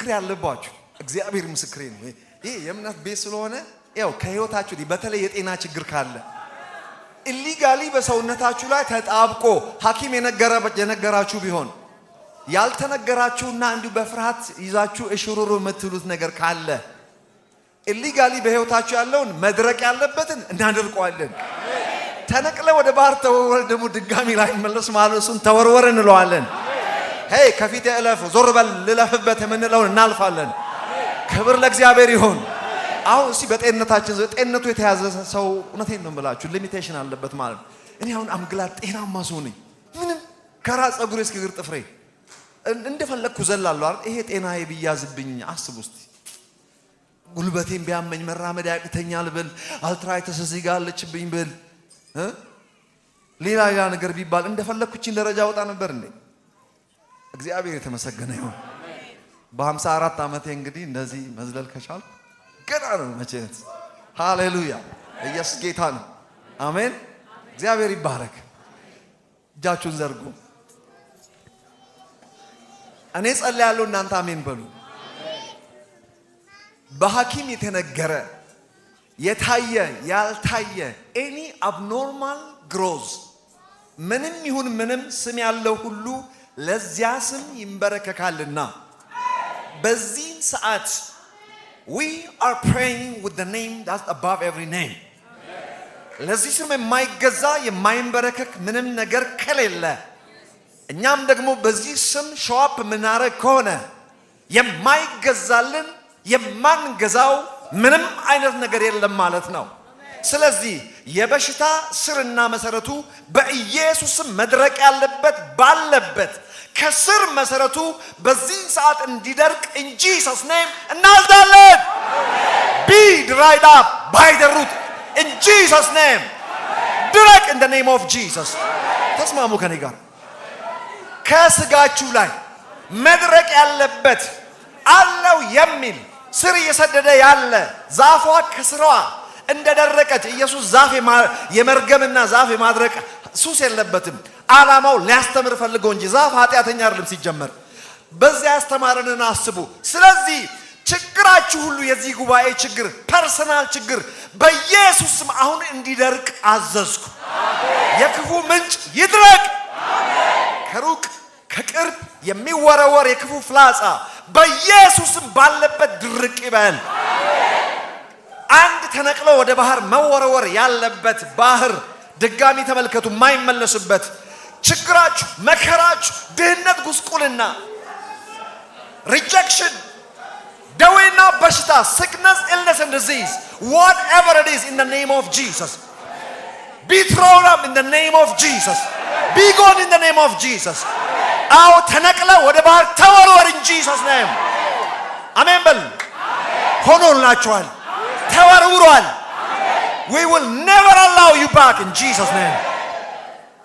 መመስከር ያለባችሁ እግዚአብሔር ምስክሬ ነው። ይሄ የእምነት ቤት ስለሆነ ያው ከህይወታችሁ በተለይ የጤና ችግር ካለ ኢሊጋሊ በሰውነታችሁ ላይ ተጣብቆ ሐኪም የነገራችሁ ቢሆን ያልተነገራችሁና እንዲሁ በፍርሃት ይዛችሁ እሽሩሩ የምትሉት ነገር ካለ ኢሊጋሊ በህይወታችሁ ያለውን መድረቅ ያለበትን እናደርቀዋለን። ተነቅለ ወደ ባህር ተወርወር ደግሞ ድጋሚ ላይ መለስ ማለሱን ተወርወር እንለዋለን። ሄይ ከፊት እለፍ ዞር በል ልለፍበት የምንለውን እናልፋለን። ክብር ለእግዚአብሔር ይሁን። አሁን እስቲ በጤንነታችን ጤንነቱ የተያዘ ሰው እውነቴን ነው የምላችሁ ሊሚቴሽን አለበት ማለት ነው። እኔ አሁን አምግላት ጤናማ ሰው ነኝ። ምንም ከራስ ፀጉሬ እስከ እግር ጥፍሬ እንደፈለኩ ዘላለሁ አይደል? ይሄ ጤናዬ ቢያዝብኝ አስቡ እስቲ። ጉልበቴን ቢያመኝ መራመድ ያቅተኛል ብል አልትራይተስ እዚህ ጋር አለችብኝ ብል ሌላ ነገር ቢባል እንደፈለኩችን ደረጃ ወጣ ነበር እንዴ? እግዚአብሔር የተመሰገነ ይሁን። በ54 ዓመቴ እንግዲህ እንደዚህ መዝለል ከቻል ገና ነው መቼት። ሃሌሉያ ኢየሱስ ጌታ ነው። አሜን። እግዚአብሔር ይባረክ። እጃችሁን ዘርጉ። እኔ ጸልያለሁ እናንተ አሜን በሉ። በሐኪም የተነገረ የታየ ያልታየ ኤኒ አብኖርማል ግሮዝ ምንም ይሁን ምንም ስም ያለው ሁሉ ለዚያ ስም ይንበረከካልና በዚህ ሰዓት we are praying with the name that's above every name። ለዚህ ስም የማይገዛ የማይንበረከክ ምንም ነገር ከሌለ እኛም ደግሞ በዚህ ስም ሾፕ ምናረግ ከሆነ የማይገዛልን የማንገዛው ምንም አይነት ነገር የለም ማለት ነው። ስለዚህ የበሽታ ስርና መሰረቱ በኢየሱስ መድረቅ ያለበት ባለበት ከስር መሰረቱ በዚህ ሰዓት እንዲደርቅ in Jesus name እናዛለን። be dried up by the root in Jesus name። ድረቅ in the name of Jesus። ተስማሙ ከኔ ጋር። ከስጋችሁ ላይ መድረቅ ያለበት አለው የሚል ስር እየሰደደ ያለ ዛፏ ከስሯ እንደደረቀች ኢየሱስ ዛፍ የመርገምና ዛፍ የማድረቅ ሱስ የለበትም። ዓላማው ሊያስተምር ፈልጎ እንጂ ዛፍ ኃጢአተኛ አይደለም ሲጀመር። በዚያ ያስተማረንን አስቡ። ስለዚህ ችግራችሁ ሁሉ የዚህ ጉባኤ ችግር ፐርሰናል ችግር በኢየሱስ ስም አሁን እንዲደርቅ አዘዝኩ። የክፉ ምንጭ ይድረቅ። ከሩቅ ከቅርብ የሚወረወር የክፉ ፍላጻ በኢየሱስ ስም ባለበት ድርቅ ይበል። አንድ ተነቅሎ ወደ ባህር መወረወር ያለበት ባህር ድጋሚ ተመልከቱ የማይመለስበት ችግራችሁ መከራችሁ ድህነት ጉስቁልና rejection ደዌና በሽታ sickness illness and disease whatever it is in the name of Jesus be thrown up in the name of Jesus be gone in the name of Jesus አው ተነቅለ ወደ ባህር ተወርወር in Jesus name አሜን በል ሆኖላችኋል ተወርውሯል we will never allow you back in Jesus name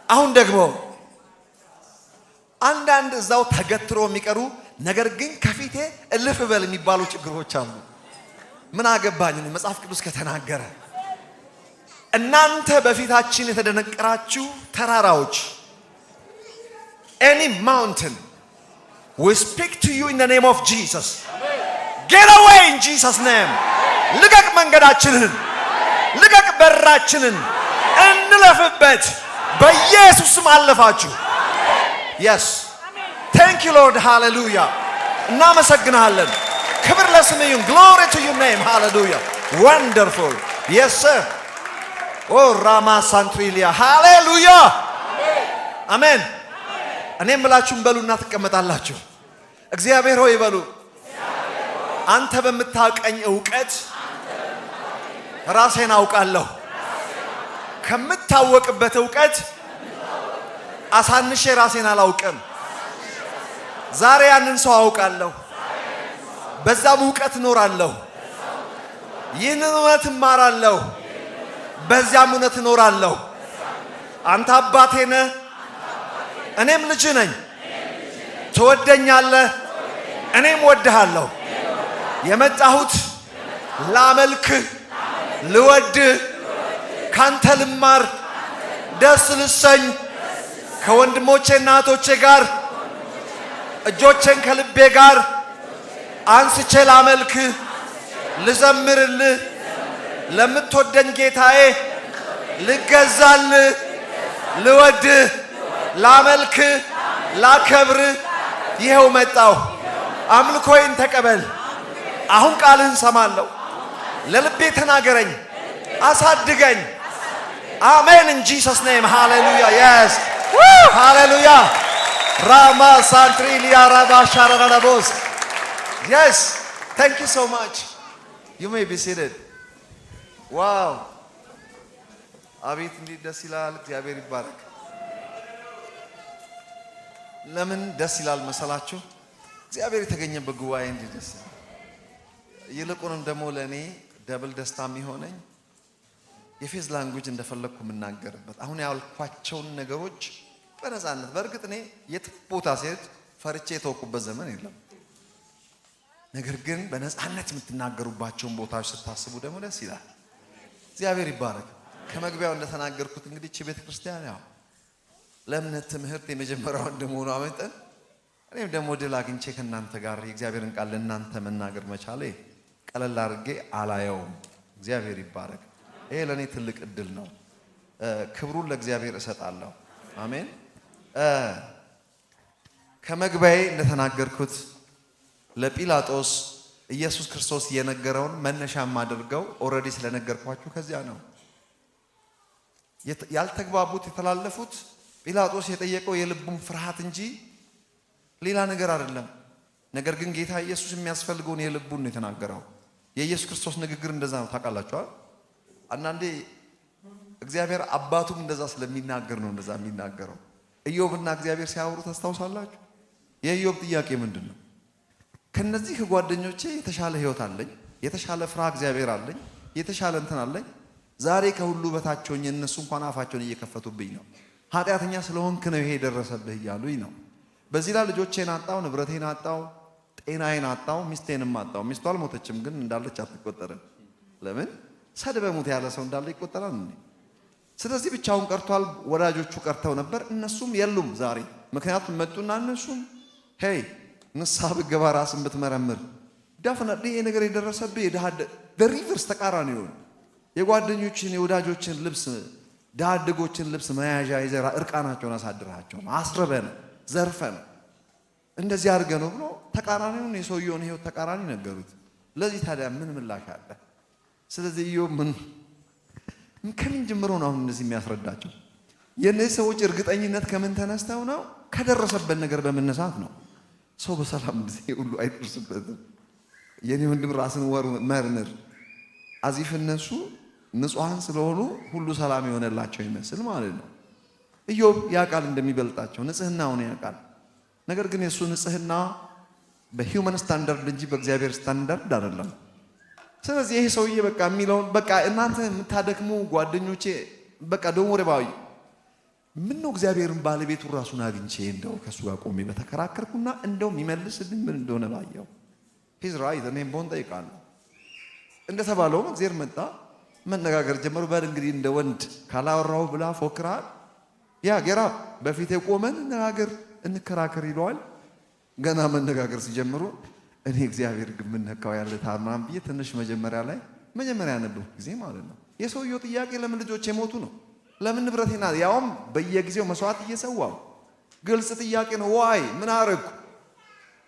አሁን ደግሞ አንዳንድ እዛው ተገትሮ የሚቀሩ ነገር ግን ከፊቴ እልፍ በል የሚባሉ ችግሮች አሉ። ምን አገባኝ መጽሐፍ ቅዱስ ከተናገረ እናንተ በፊታችን የተደነቀራችሁ ተራራዎች any mountain we speak to you in the name of Jesus get away in Jesus name ልቀቅ መንገዳችንን ልቀቅ በራችንን እንለፍበት በኢየሱስ ስም አለፋችሁ yes thank you Lord hallelujah እናመሰግናለን ክብር ለስምህ ይሁን glory to your name hallelujah wonderful yes sir oh rama santrilia hallelujah amen እኔም ብላችሁም በሉና ተቀመጣላችሁ እግዚአብሔር ሆይ በሉ አንተ በምታውቀኝ ዕውቀት ራሴን አውቃለሁ ከምታወቅበት ዕውቀት አሳንሼ ራሴን አላውቅም ዛሬ ያንን ሰው አውቃለሁ በዛም ዕውቀት እኖራለሁ ይህንን እውነት እማራለሁ በዚያም እውነት እኖራለሁ አንተ አባቴ ነህ እኔም ልጅ ነኝ ትወደኛለህ እኔም ወድሃለሁ የመጣሁት ላመልክህ ልወድህ ካንተ ልማር ደስ ልሰኝ ከወንድሞቼና እህቶቼ ጋር እጆቼን ከልቤ ጋር አንስቼ ላመልክህ ልዘምርልህ ለምትወደኝ ጌታዬ ልገዛልህ ልወድህ ላመልክህ ላከብርህ ይኸው መጣሁ። አምልኮዬን ተቀበል። አሁን ቃልህን ሰማለሁ። ለልቤ ተናገረኝ አሳድገኝ። አሜን in Jesus name hallelujah yes hallelujah Rama Santrilia Raba Sharanabos yes thank you so much you may be seated wow አቤት እንዴት ደስ ይላል። እግዚአብሔር ይባረክ። ለምን ደስ ይላል መሰላችሁ? እግዚአብሔር የተገኘበት ጉባኤ እንዴት ደስ ይላል። ይልቁንም ደግሞ ለኔ ደብል ደስታ የሚሆነኝ የፌዝ ላንጉዌጅ እንደፈለኩ የምናገርበት አሁን ያልኳቸውን ነገሮች በነፃነት በእርግጥ እኔ የት ቦታ ሲሄድ ፈርቼ የተወኩበት ዘመን የለም። ነገር ግን በነፃነት የምትናገሩባቸውን ቦታዎች ስታስቡ ደግሞ ደስ ይላል። እግዚአብሔር ይባረክ። ከመግቢያው እንደተናገርኩት እንግዲህ እቺ ቤተክርስቲያን ያው ለእምነት ትምህርት የመጀመሪያው እንደመሆኑ አመጣን እኔም ደግሞ ድል አግኝቼ ከእናንተ ጋር የእግዚአብሔርን ቃል ለእናንተ መናገር መቻሌ ቀለል አድርጌ አላየውም። እግዚአብሔር ይባረክ። ይሄ ለኔ ትልቅ እድል ነው። ክብሩን ለእግዚአብሔር እሰጣለሁ። አሜን። ከመግቢያዬ እንደተናገርኩት ለጲላጦስ ኢየሱስ ክርስቶስ የነገረውን መነሻ ማድርገው ኦሬዲ ስለነገርኳችሁ ከዚያ ነው። ያልተግባቡት የተላለፉት ጲላጦስ የጠየቀው የልቡን ፍርሃት እንጂ ሌላ ነገር አይደለም። ነገር ግን ጌታ ኢየሱስ የሚያስፈልገውን የልቡን ነው የተናገረው። የኢየሱስ ክርስቶስ ንግግር እንደዛ ነው። ታውቃላችሁ አንዳንዴ እግዚአብሔር አባቱም እንደዛ ስለሚናገር ነው እንደዛ የሚናገረው። ኢዮብና እግዚአብሔር ሲያወሩ ታስታውሳላችሁ? የኢዮብ ጥያቄ ምንድነው? ከነዚህ ጓደኞቼ የተሻለ ህይወት አለኝ፣ የተሻለ ፍርሃ እግዚአብሔር አለኝ፣ የተሻለ እንትን አለኝ። ዛሬ ከሁሉ በታች ሆኜ እነሱ እንኳን አፋቸውን እየከፈቱብኝ ነው። ኃጢአተኛ ስለሆንክ ነው ይሄ የደረሰብህ እያሉኝ ነው። በዚህ ላይ ልጆቼን አጣው፣ ንብረቴን አጣው፣ ጤናዬን አጣው፣ ሚስቴንም አጣው። ሚስቱ አልሞተችም ግን እንዳለች አትቆጠርም። ለምን? ሰድበ ሙት ያለ ሰው እንዳለ ይቆጠራል እንዴ? ስለዚህ ብቻውን ቀርቷል። ወዳጆቹ ቀርተው ነበር፣ እነሱም የሉም ዛሬ። ምክንያቱም መጡና እነሱም ሄይ ንስሐ ብትገባ ራስን ብትመረምር ዳፍናል ይሄ ነገር የደረሰብህ በሪቨርስ ተቃራኒ ነው። የጓደኞችን የወዳጆችን ልብስ ዳድጎችን ልብስ መያዣ ይዘራ እርቃናቸውን አሳድራቸው አስረበነ ዘርፈነ እንደዚህ አድርገ ነው ብሎ ተቃራኒውን የሰውየውን ህይወት ተቃራኒ ነገሩት። ለዚህ ታዲያ ምን ምላሽ አለ? ስለዚህ ኢዮብ ከምን ጀምሮ ነው አሁን እንደዚህ የሚያስረዳቸው? የነዚህ ሰዎች እርግጠኝነት ከምን ተነስተው ነው? ከደረሰበት ነገር በመነሳት ነው። ሰው በሰላም ጊዜ ሁሉ አይደርስበትም። የኔ ወንድም ራስን መርምር። አዚፍ እነሱ ንጹሃን ስለሆኑ ሁሉ ሰላም የሆነላቸው ይመስል ማለት ነው። ኢዮብ ያውቃል እንደሚበልጣቸው ንጽህናውን ያውቃል። ነገር ግን የሱ ንጽህና በሂውመን ስታንዳርድ እንጂ በእግዚአብሔር ስታንዳርድ አይደለም። ስለዚህ ይሄ ሰውዬ በቃ የሚለውን በቃ እናንተ የምታደክሙ ጓደኞቼ በቃ ደሞሬ ባይ ምን ነው እግዚአብሔርን ባለቤቱ ራሱን አግኝቼ እንደው ከሱ ጋር ቆሜ በተከራከርኩና እንደው የሚመልስልኝ ምን እንደሆነ ባየው ሂዝ ራይት እኔም ቦን ጠይቃለሁ። እንደተባለውም እግዚአብሔር መጣ፣ መነጋገር ጀመሩ። በል እንግዲህ እንደ ወንድ ካላወራው ብላ ፎክራ ያ ገራ በፊት የቆመን ነጋገር እንከራከር ይለዋል። ገና መነጋገር ሲጀምሩ እኔ እግዚአብሔር ግን ምን ነካው ያለ ታማም ብዬ ትንሽ መጀመሪያ ያነበብኩ ጊዜ ማለት ነው የሰውየው ጥያቄ ለምን ልጆች የሞቱ ነው? ለምን ንብረቴና ያውም በየጊዜው መስዋዕት እየሰዋው ግልጽ ጥያቄ ነው። ዋይ ምን አረኩ?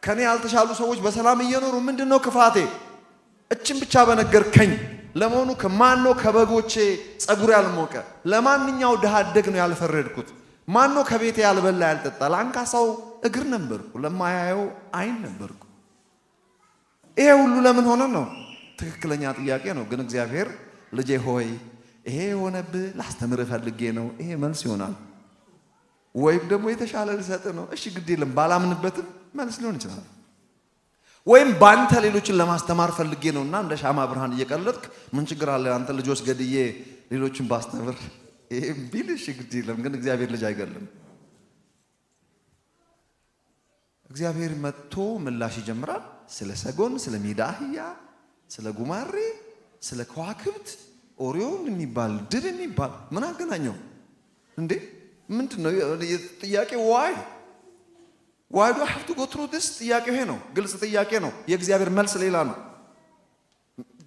ከኔ ያልተሻሉ ሰዎች በሰላም እየኖሩ ምንድነው ክፋቴ? እችን ብቻ በነገርከኝ። ለመሆኑ ከማን ነው ከበጎቼ ጸጉር ያልሞቀ? ለማንኛው ድሃ አደግ ነው ያልፈረድኩት? ማን ነው ከቤቴ ያልበላ ያልጠጣ? ለአንካሳው እግር ነበርኩ፣ ለማያየው አይን ነበርኩ። ይሄ ሁሉ ለምን ሆነ ነው? ትክክለኛ ጥያቄ ነው። ግን እግዚአብሔር ልጄ ሆይ ይሄ የሆነብህ ላስተምርህ ፈልጌ ነው። ይሄ መልስ ይሆናል። ወይም ደግሞ የተሻለ ልሰጥ ነው። እሺ ግድ የለም ባላምንበትም መልስ ሊሆን ይችላል። ወይም ባንተ ሌሎችን ለማስተማር ፈልጌ ነውና እንደ ሻማ ብርሃን እየቀለጥክ ምን ችግር አለ አንተ ልጆች ገድዬ ሌሎችን ባስተምር ይሄ ቢል እሺ ግድ የለም። ግን እግዚአብሔር ልጅ አይገልም። እግዚአብሔር መጥቶ ምላሽ ይጀምራል። ስለ ሰጎን፣ ስለ ሜዳ አህያ፣ ስለ ጉማሬ፣ ስለ ከዋክብት ኦሪዮን የሚባል ድል የሚባል ምን አገናኘው እንዴ? ምንድነው ጥያቄ? ዋይ why do I have to go through this? ጥያቄው ይሄ ነው። ግልጽ ጥያቄ ነው። የእግዚአብሔር መልስ ሌላ ነው።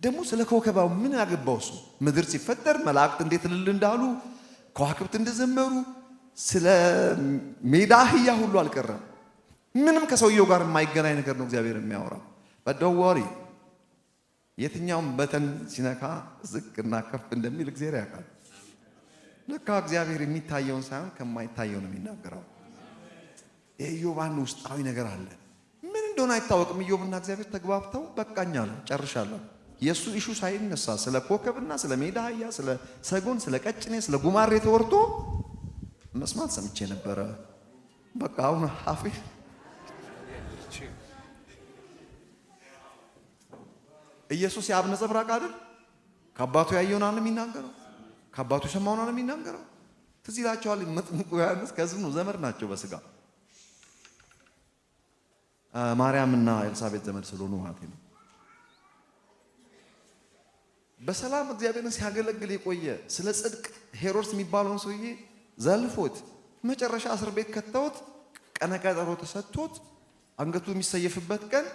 ደግሞ ስለ ኮከባው ምን ያገባው እሱ? ምድር ሲፈጠር መላእክት እንዴት እልል እንዳሉ ከዋክብት እንደዘመሩ ስለ ሜዳ አህያ ሁሉ አልቀረም። ምንም ከሰውየው ጋር የማይገናኝ ነገር ነው እግዚአብሔር የሚያወራው። but don't worry የትኛውም በተን ሲነካ ዝቅና ከፍ እንደሚል እግዚአብሔር ያውቃል። ለካ እግዚአብሔር የሚታየውን ሳይሆን ከማይታየው ነው የሚናገረው። የኢዮብ አንድ ውስጣዊ ነገር አለ። ምን እንደሆነ አይታወቅም። ኢዮብና እግዚአብሔር ተግባብተው በቃኛለሁ ጨርሻለሁ። የሱ ኢሹ ሳይነሳ ስለ ኮከብና ስለ ሜዳ አህያ፣ ስለ ሰጎን፣ ስለ ቀጭኔ፣ ስለ ጉማሬ ተወርቶ መስማት ሰምቼ ነበረ። በቃ አሁን አፌ ኢየሱስ የአብ ነጸብራቅ አይደል? ከአባቱ ያየውን ነው የሚናገረው፣ ከአባቱ የሰማውን ነው የሚናገረው። ትዝ ይላችኋል መጥምቁ ዮሐንስ ከዝኑ ዘመድ ናቸው በስጋ ማርያምና ኤልሳቤጥ ዘመድ ስለሆኑ ማለት ነው። በሰላም እግዚአብሔርን ሲያገለግል የቆየ ስለ ጽድቅ ሄሮድስ የሚባለውን ሰውዬ ዘልፎት መጨረሻ እስር ቤት ከተውት ቀነ ቀጠሮ ተሰጥቶት አንገቱ የሚሰየፍበት ቀን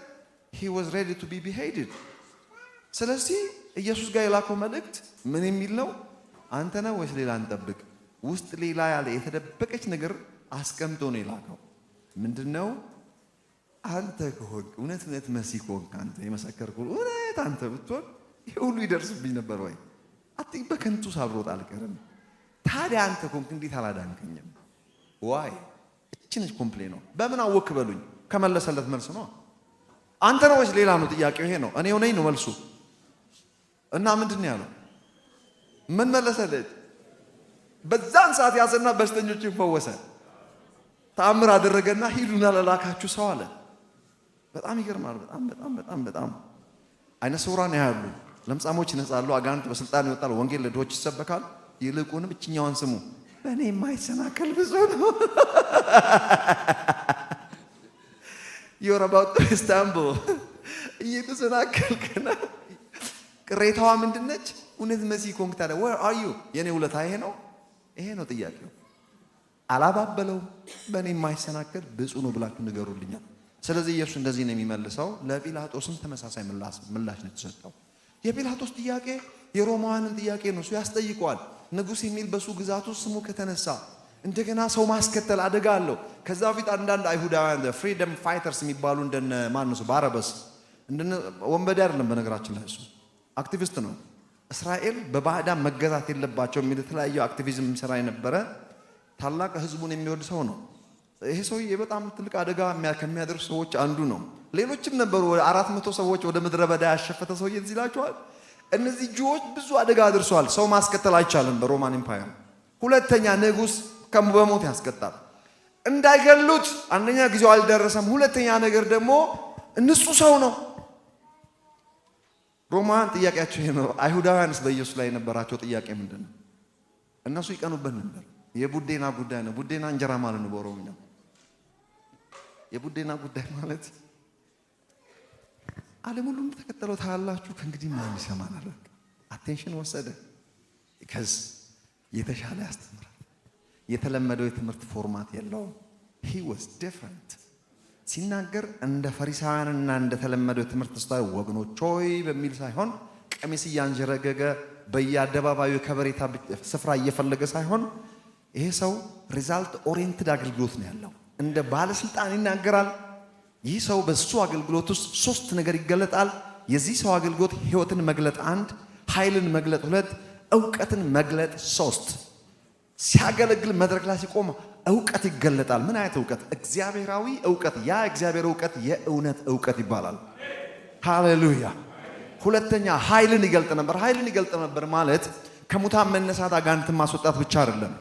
he was ready to be beheaded። ስለዚህ ኢየሱስ ጋር የላከው መልእክት ምን የሚል ነው? አንተ ነህ ወይስ ሌላ እንጠብቅ? ውስጥ ሌላ ያለ የተደበቀች ነገር አስቀምጦ ነው የላከው። ምንድነው? አንተ ከሆንክ እውነት መሲህ ከሆንክ አንተ የመሰከርከው እውነት አንተ ብትሆን ይሄ ሁሉ ይደርስብኝ ነበር ወይ? አጥቂ በከንቱ ሳልሮጥ አልቀርም። ታዲያ አንተ ከሆንክ እንዴት አላዳንከኝም? ዋይ እቺ ነች ኮምፕሌን ነው። በምን አወክ በሉኝ። ከመለሰለት መልስ ነው። አንተ ነው ወይስ ሌላ ነው? ጥያቄው ይሄ ነው። እኔው ነኝ ነው መልሱ። እና ምንድነው ያለው? ምን መለሰለት? በዛን ሰዓት ያዘና በሽተኞችን ፈወሰ። ተአምር አደረገና ሂዱና ለላካችሁ ሰው አለ። በጣም ይገርማል። በጣም አይነ ስውራን ያያሉ፣ ለምጻሞች ይነጻሉ፣ አጋንንት በስልጣን ይወጣሉ፣ ወንጌል ለድሆች ይሰበካል። ይልቁንም እችኛዋን ስሙ፣ በእኔ የማይሰናከል ብዙ ነው። you're about to stumble እየተሰናከልክ ነው። ቅሬታዋ ምንድነች? እውነት መሲህ ኮንክ ታዲያ where are you? የኔ ውለታ ይሄ ነው ጥያቄው። አላባበለውም። በእኔ የማይሰናከል ብፁዕ ነው ብላችሁ ንገሩልኛል። ስለዚህ ኢየሱስ እንደዚህ ነው የሚመልሰው። ለጲላጦስም ተመሳሳይ ምላሽ ነው የተሰጠው። የጲላጦስ ጥያቄ የሮማውያንን ጥያቄ ነው። እሱ ያስጠይቀዋል። ንጉሥ የሚል በሱ ግዛቱ ስሙ ከተነሳ እንደገና ሰው ማስከተል አደጋ አለው። ከዛ በፊት አንዳንድ አይሁዳውያን ፍሪደም ፋይተርስ የሚባሉ እንደነ ማንሱ ባረበስ እንደነ ወንበዴ አይደለም፣ በነገራችን ላይ እሱ አክቲቪስት ነው። እስራኤል በባዕዳን መገዛት የለባቸው የሚል የተለያዩ አክቲቪዝም የሚሰራ የነበረ ታላቅ ህዝቡን የሚወድ ሰው ነው። ይሄ ሰውዬ በጣም ትልቅ አደጋ ከሚያደርሱ ሰዎች አንዱ ነው። ሌሎችም ነበሩ። 400 ሰዎች ወደ ምድረ በዳ ያሸፈተ ሰውዬ እዚህ ይላቸዋል። እነዚህ ጁዎች ብዙ አደጋ አድርሰዋል። ሰው ማስከተል አይቻልም በሮማን ኤምፓየር። ሁለተኛ ንጉሥ በሞት ያስቀጣል። እንዳይገሉት አንደኛ ጊዜው አልደረሰም። ሁለተኛ ነገር ደግሞ ንጹህ ሰው ነው። ሮማን ጥያቄያቸው ይሄ ነው። አይሁዳውያንስ በኢየሱስ ላይ የነበራቸው ጥያቄ ምንድን ነው? እነሱ ይቀኑበት ነበር። የቡዴና ጉዳይ ነው። ቡዴና እንጀራ ማለት ነው በኦሮምኛ። የቡዴና ጉዳይ ማለት ዓለም ሁሉ ተከተለው ታላላችሁ። ከእንግዲህ ማን ይሰማናል? አቴንሽን ወሰደ። ከዚ የተሻለ ያስተምራል። የተለመደው የትምህርት ፎርማት የለውም። he was different ሲናገር እንደ ፈሪሳውያንና እንደ ተለመደው የትምህርት ስታይል ወገኖች ሆይ በሚል ሳይሆን ቀሚስ እያንጀረገገ በየአደባባዩ ከበሬታ ስፍራ እየፈለገ ሳይሆን ይሄ ሰው ሪዛልት ኦሪየንትድ አገልግሎት ነው ያለው። እንደ ባለስልጣን ይናገራል። ይህ ሰው በሱ አገልግሎት ውስጥ 3 ነገር ይገለጣል። የዚህ ሰው አገልግሎት ህይወትን መግለጥ 1፣ ኃይልን መግለጥ 2፣ ዕውቀትን መግለጥ 3። ሲያገለግል መድረክ ላይ ሲቆም ዕውቀት ይገለጣል። ምን አይነት ዕውቀት? እግዚአብሔራዊ ዕውቀት። ያ እግዚአብሔር ዕውቀት የእውነት ዕውቀት ይባላል። ሃሌሉያ። ሁለተኛ ኃይልን ይገልጥ ነበር። ኃይልን ይገልጥ ነበር ማለት ከሙታን መነሳት አጋንንትን ማስወጣት ብቻ አይደለም።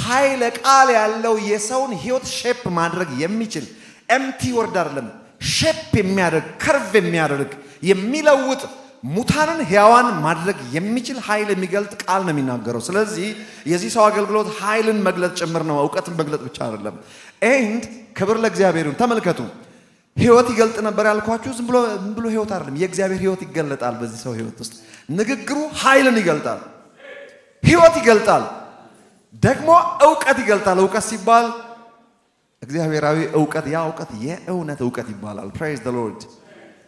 ኃይለ ቃል ያለው የሰውን ህይወት ሼፕ ማድረግ የሚችል ኤምቲ ወርድ አይደለም። ሼፕ የሚያደርግ ከርቭ የሚያደርግ የሚለውጥ ሙታንን ሕያዋን ማድረግ የሚችል ኃይል የሚገልጥ ቃል ነው የሚናገረው። ስለዚህ የዚህ ሰው አገልግሎት ኃይልን መግለጥ ጭምር ነው፣ ዕውቀትን መግለጥ ብቻ አይደለም። ኤንድ ክብር ለእግዚአብሔር ይሁን። ተመልከቱ፣ ህይወት ይገልጥ ነበር ያልኳችሁ ዝም ብሎ ህይወት አይደለም። የእግዚአብሔር ህይወት ይገለጣል በዚህ ሰው ህይወት ውስጥ። ንግግሩ ኃይልን ይገልጣል፣ ህይወት ይገልጣል፣ ደግሞ ዕውቀት ይገልጣል። ዕውቀት ሲባል እግዚአብሔራዊ ዕውቀት ያ ዕውቀት የእውነት ዕውቀት ይባላል። ፕሬዝ ዘ ሎርድ።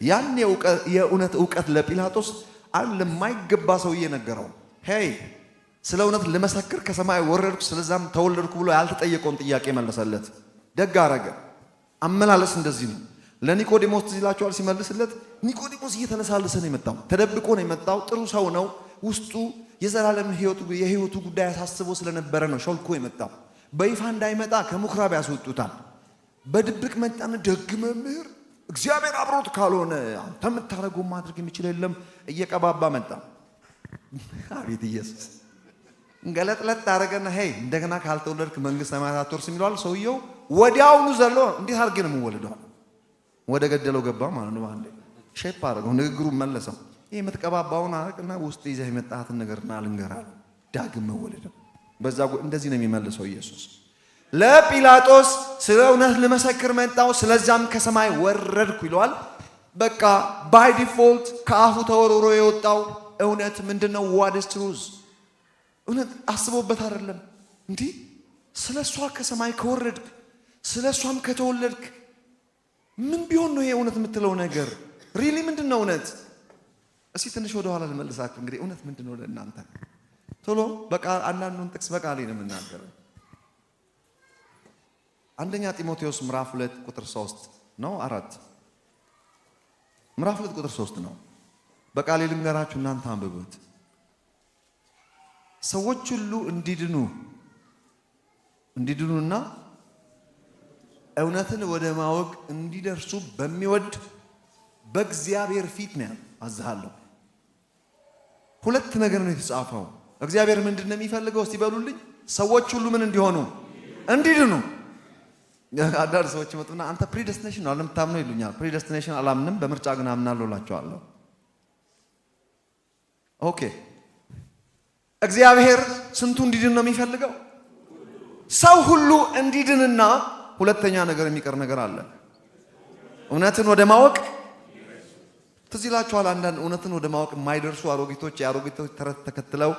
ያን የእውነት ዕውቀት ለጲላጦስ አንድ ለማይገባ ሰውዬ ነገረው። ሄይ ስለ እውነት ልመሰክር ከሰማይ ወረድኩ ስለዛም ተወለድኩ ብሎ ያልተጠየቀውን ጥያቄ መለሰለት። ደግ አረገ። አመላለስ እንደዚህ ነው። ለኒቆዲሞስ ትዝ ይላችኋል ሲመልስለት ኒቆዲሞስ እየተነሳለሰ ነው የመጣው፣ ተደብቆ ነው የመጣው። ጥሩ ሰው ነው። ውስጡ የዘላለም የህይወቱ ጉዳይ ያሳስበው ስለነበረ ነው ሾልኮ የመጣው። በይፋ እንዳይመጣ ከምኩራብ ያስወጡታል። በድብቅ መጣን። ደግ መምህር እግዚአብሔር አብሮት ካልሆነ አንተ የምታደርገው ማድረግ የሚችል የለም እየቀባባ መጣ። አቤት ኢየሱስ! እንገለጥለጥ አደረገና ሄይ እንደገና ካልተወለድክ መንግስት ሰማያት አትወርስም ይለዋል። ሰውየው ወዲያውኑ ዘሎ እንዴት አድርጌ ነው የምወለደው ወደ ገደለው ገባ ማለት ነው። አንዴ ሼፕ አደረገው፣ ንግግሩን መለሰው። ይሄ የምትቀባባውን አረቅና ውስጥ ይዘህ የመጣሃትን ነገርና ልንገርህ ዳግም መወለድ። በዛ እንደዚህ ነው የሚመልሰው ኢየሱስ። ለጲላጦስ ስለ እውነት ልመሰክር መጣው ስለዛም ከሰማይ ወረድኩ ይለዋል። በቃ ባይ ዲፎልት ከአፉ ተወርውሮ የወጣው እውነት ምንድነው? what is truth? እውነት አስቦበት አይደለም እንዴ? ስለሷ ከሰማይ ከወረድክ ስለሷም ከተወለድክ ምን ቢሆን ነው ይሄ እውነት የምትለው ነገር? ሪሊ ምንድነው እውነት? እስኪ ትንሽ ወደ ኋላ ልመልሳችሁ። እንግዲህ እውነት ምንድነው ለእናንተ? ቶሎ በቃ አንዳንዱን ጥቅስ በቃሌ ነው የምናገረው። አንደኛ ጢሞቴዎስ ምዕራፍ 2 ቁጥር 3 ነው 4 ምዕራፍ 2 ቁጥር 3 ነው። በቃሌ ልንገራችሁ እናንተ አንብቡት። ሰዎች ሁሉ እንዲድኑና እውነትን ወደ ማወቅ እንዲደርሱ በሚወድ በእግዚአብሔር ፊት ነው አዝሃለሁ። ሁለት ነገር ነው የተጻፈው። እግዚአብሔር ምንድነው የሚፈልገው? እስቲ በሉልኝ። ሰዎች ሁሉ ምን እንዲሆኑ? እንዲድኑ። አንዳንድ ሰዎች መጡና አንተ ፕሪደስቲኔሽን ነው አለምታምነው ይሉኛል። ፕሪደስቲኔሽን አላምንም፣ በምርጫ ግን አምናለሁ እላቸዋለሁ። ኦኬ እግዚአብሔር ስንቱ እንዲድን ነው የሚፈልገው? ሰው ሁሉ እንዲድንና ሁለተኛ ነገር የሚቀር ነገር አለ። እውነትን ወደ ማወቅ ትዝ ይላችኋል። አንዳንድ እውነትን ወደ ማወቅ የማይደርሱ አሮጊቶች የአሮጊቶች ተረት ተከትለው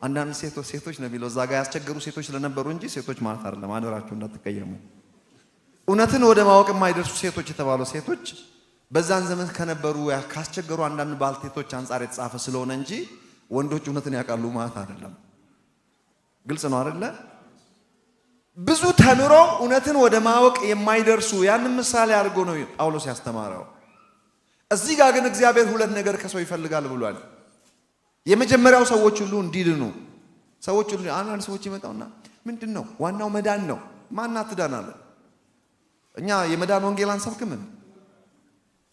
አንዳንድ ሴቶች ነው የሚለው እዛ ጋር ያስቸገሩ ሴቶች ስለነበሩ እንጂ ሴቶች ማለት አይደለም፣ አደራችሁ እንዳትቀየሙ። እውነትን ወደ ማወቅ የማይደርሱ ሴቶች የተባሉ ሴቶች በዛን ዘመን ከነበሩ ካስቸገሩ አንዳንድ ባልቴቶች አንጻር የተጻፈ ስለሆነ እንጂ ወንዶች እውነትን ያውቃሉ ማለት አይደለም። ግልጽ ነው አይደለ? ብዙ ተምረው እውነትን ወደ ማወቅ የማይደርሱ ያንን ምሳሌ አድርጎ ነው ጳውሎስ ያስተማረው። እዚህ ጋር ግን እግዚአብሔር ሁለት ነገር ከሰው ይፈልጋል ብሏል። የመጀመሪያው ሰዎች ሁሉ እንዲድኑ። ሰዎች ሁሉ አንዳንድ ሰዎች ይመጣውና ምንድነው ዋናው መዳን ነው። ማናት ትዳናለ? እኛ የመዳን ወንጌል አንሰብክም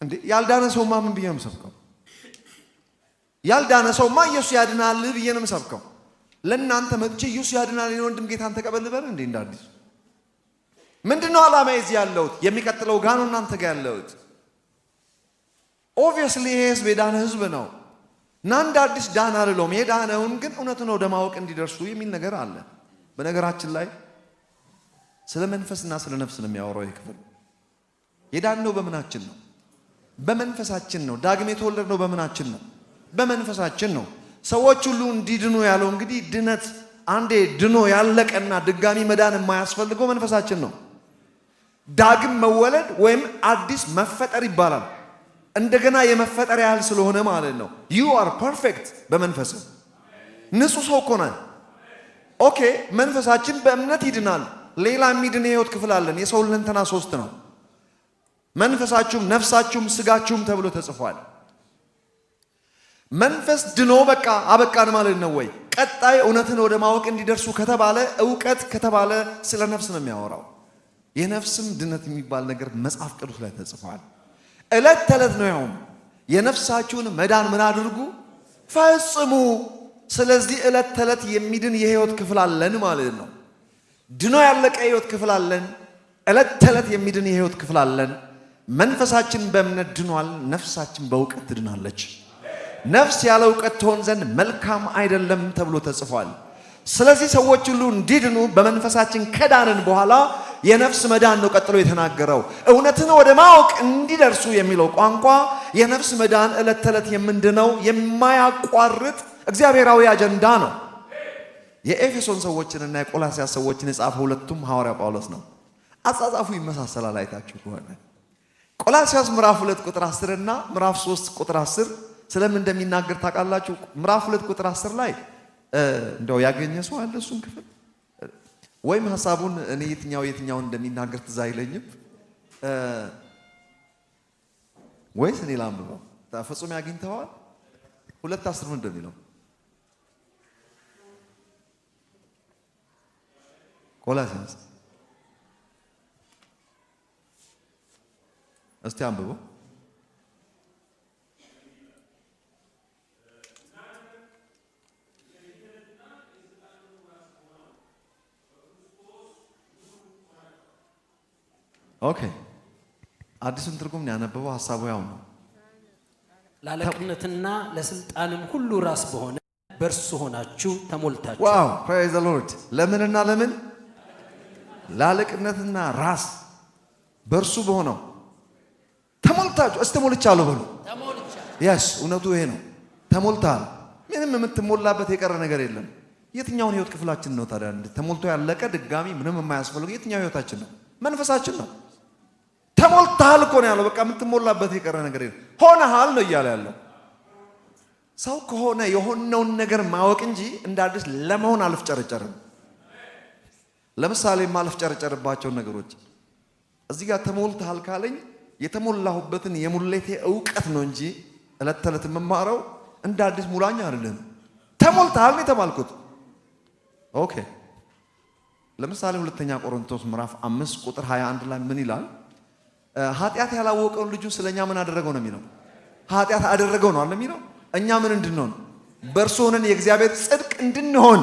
እንዴ? ያልዳነ ሰውማ ምን ብዬ ነው የምሰብከው? ያልዳነ ሰውማ ኢየሱስ ያድናል ብዬ ነው የምሰብከው። ለእናንተ መጥቼ ኢየሱስ ያድናል የኔ ወንድም ጌታን ተቀበል በል እንዴ? እንዳዲስ ምንድነው ዓላማ እዚህ ያለሁት? የሚቀጥለው ጋር ነው እናንተ ጋር ያለሁት። ኦብቪየስሊ ይሄ ህዝብ የዳነ ህዝብ ነው እና እንደ አዲስ ዳን አይደለም። የዳነውን ግን እውነቱን ወደ ማወቅ እንዲደርሱ የሚል ነገር አለ። በነገራችን ላይ ስለ መንፈስና ስለ ነፍስ ነው የሚያወራው ይህ ክፍል። የዳነው በምናችን ነው? በመንፈሳችን ነው። ዳግም የተወለድነው በምናችን ነው? በመንፈሳችን ነው። ሰዎች ሁሉ እንዲድኑ ያለው እንግዲህ ድነት አንዴ ድኖ ያለቀና ድጋሚ መዳን የማያስፈልገው መንፈሳችን ነው። ዳግም መወለድ ወይም አዲስ መፈጠር ይባላል። እንደገና የመፈጠር ያህል ስለሆነ ማለት ነው። you are perfect በመንፈስ ንጹህ ሰው እኮ ነህ። ኦኬ መንፈሳችን በእምነት ይድናል። ሌላ የሚድን የህይወት ክፍል አለን። የሰው ልንተና 3 ነው። መንፈሳችሁም ነፍሳችሁም ስጋችሁም ተብሎ ተጽፏል። መንፈስ ድኖ በቃ አበቃን ማለት ነው ወይ? ቀጣይ እውነትን ወደ ማወቅ እንዲደርሱ ከተባለ ዕውቀት ከተባለ ስለ ነፍስ ነው የሚያወራው። የነፍስም ድነት የሚባል ነገር መጽሐፍ ቅዱስ ላይ ተጽፏል። ዕለት ተዕለት ነው ያውም የነፍሳችሁን መዳን ምን አድርጉ? ፈጽሙ። ስለዚህ ዕለት ተዕለት የሚድን የህይወት ክፍል አለን ማለት ነው። ድኖ ያለቀ የህይወት ክፍል አለን። ዕለት ተዕለት የሚድን የህይወት ክፍል አለን። መንፈሳችን በእምነት ድኗል። ነፍሳችን በእውቀት ትድናለች። ነፍስ ያለ ዕውቀት ትሆን ዘንድ መልካም አይደለም ተብሎ ተጽፏል። ስለዚህ ሰዎች ሁሉ እንዲድኑ በመንፈሳችን ከዳንን በኋላ የነፍስ መዳን ነው ቀጥሎ የተናገረው። እውነትን ወደ ማወቅ እንዲደርሱ የሚለው ቋንቋ የነፍስ መዳን ዕለት ተዕለት የምንድነው የማያቋርጥ እግዚአብሔራዊ አጀንዳ ነው። የኤፌሶን ሰዎችንና የቆላስያስ ሰዎችን የጻፈው ሁለቱም ሐዋርያ ጳውሎስ ነው። አጻጻፉ ይመሳሰላል አይታችሁ ከሆነ ቆላስይስ ምዕራፍ 2 ቁጥር 10 እና ምዕራፍ 3 ቁጥር 10 ስለምን እንደሚናገር ታውቃላችሁ? ምዕራፍ 2 ቁጥር 10 ላይ እንደው ያገኘ ሰው አለ እሱን ክፍል ወይም ሐሳቡን እኔ የትኛውን እንደሚናገር ትዝ አይለኝም ወይስ እኔ ላምበው ፍጹም ያገኝተዋል 2:10 ምን እንደሚለው ቆላስይስ እስቲ አንብበው ኦኬ አዲሱን ትርጉም ነው ያነበበው ሐሳቡ ያው ነው ላለቅነትና ለስልጣንም ሁሉ ራስ በሆነ በእርሱ ሆናችሁ ተሞልታችሁ ዋው ፕሬዝ ዘ ሎርድ ለምንና ለምን ላለቅነትና ራስ በእርሱ በሆነው ተሞልታችሁ ተሞልቻለሁ በሉ ያስ እውነቱ ይሄ ነው ተሞልታል ምንም የምትሞላበት የቀረ ነገር የለም የትኛውን ህይወት ክፍላችን ነው ታዲያ ተሞልቶ ያለቀ ድጋሚ ምንም የማያስፈልገው የትኛው ህይወታችን ነው መንፈሳችን ነው ተሞልታል እኮ ነው ያለው በቃ የምትሞላበት የቀረ ነገር የለም ሆነሃል ነው እያለ ያለው ሰው ከሆነ የሆነውን ነገር ማወቅ እንጂ እንደ አዲስ ለመሆን አልፍጨረጨርም ለምሳሌ ማልፍጨረጨርባቸው ነገሮች እዚህ ጋር ተሞልታል ካለኝ የተሞላሁበትን የሙሌቴ ዕውቀት ነው እንጂ እለት ተለት መማረው እንደ አዲስ ሙላኛ አይደለም ተሞልታል ነው የተባልኩት ኦኬ ለምሳሌ ሁለተኛ ቆሮንቶስ ምዕራፍ 5 ቁጥር 21 ላይ ምን ይላል ኃጢአት ያላወቀውን ልጁ ስለኛ ምን አደረገው ነው የሚለው ኃጢአት አደረገው ነው አይደል የሚለው እኛ ምን እንድንሆን በእርሱ ሆነን የእግዚአብሔር ጽድቅ እንድንሆን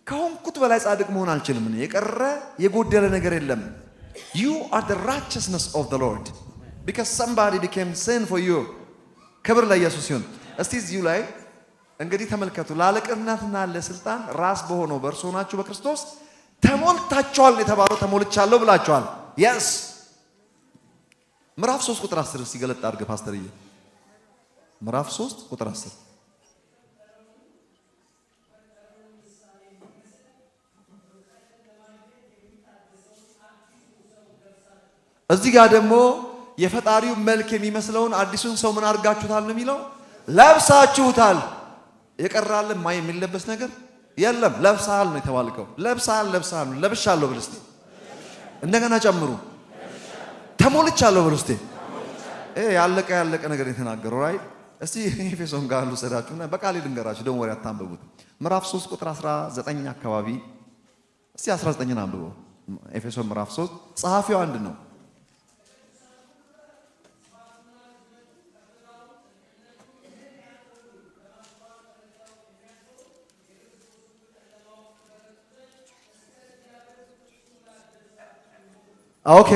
ከሆንኩት በላይ ጻድቅ መሆን አልችልም የቀረ የጎደለ ነገር የለም You are the righteousness of the Lord because somebody became sin for you ክብር ለኢየሱስ ይሁን እስቲ እዚሁ ላይ እንግዲህ ተመልከቱ ላለቅነትና ለስልጣን ራስ በሆነው በእርሱ ሆናችሁ በክርስቶስ ተሞልታችኋል የተባለው ተሞልቻለሁ ብላችኋል yes ምዕራፍ 3 ቁጥር 10 ሲገለጥ አድርገ ፓስተርዬ ምዕራፍ 3 ቁጥር 10 እዚህ ጋር ደግሞ የፈጣሪው መልክ የሚመስለውን አዲሱን ሰው ምን አድርጋችሁታል ነው የሚለው ለብሳችሁታል የቀራል ማይ የሚለበስ ነገር የለም ለብሳል ነው የተባልከው ለብሳል ለብሻለሁ ብለህ እስቲ እንደገና ጨምሩ ተሞልቻለሁ ብለህ እስቲ ያለቀ ነገር የተናገረው ራይት እስቲ ኤፌሶን ጋር ልውሰዳችሁና በቃል ልንገራችሁ ደሞ ወሬ አታንበቡት ምዕራፍ 3 ቁጥር 19 አካባቢ እስቲ 19 አንብበው ኤፌሶን ምዕራፍ 3 ጸሐፊው አንድ ነው ኦኬ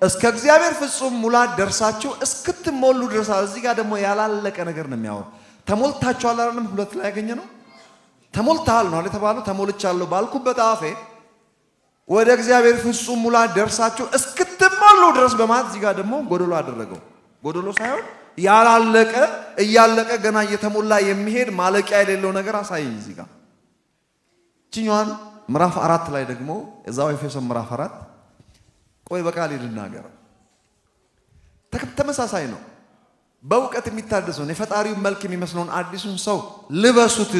እስከ እግዚአብሔር ፍጹም ሙላት ደርሳችሁ እስክትሞሉ ድረስ እዚህ ጋር ደግሞ ያላለቀ ነገር ነው የሚያወራው ተሞልታችኋል አይደለም ሁለት ላይ ያገኘ ነው ተሞልታል ነው የተባለው ተሞልቻለሁ ባልኩበት አፌ ወደ እግዚአብሔር ፍጹም ሙላት ደርሳችሁ እስክትሞሉ ድረስ በማለት እዚህ ጋር ደግሞ ጎደሎ አደረገው ጎደሎ ሳይሆን ያላለቀ እያለቀ ገና እየተሞላ የሚሄድ ማለቂያ የሌለው ነገር አሳየኝ እዚህ ጋር ቺኛን ምዕራፍ 4 ላይ ደግሞ እዛው ኤፌሶን ምዕራፍ 4 ቆይ በቃል ልናገር ተመሳሳይ ነው በእውቀት የሚታደሰውን የፈጣሪው መልክ የሚመስለውን አዲሱን ሰው ልበሱት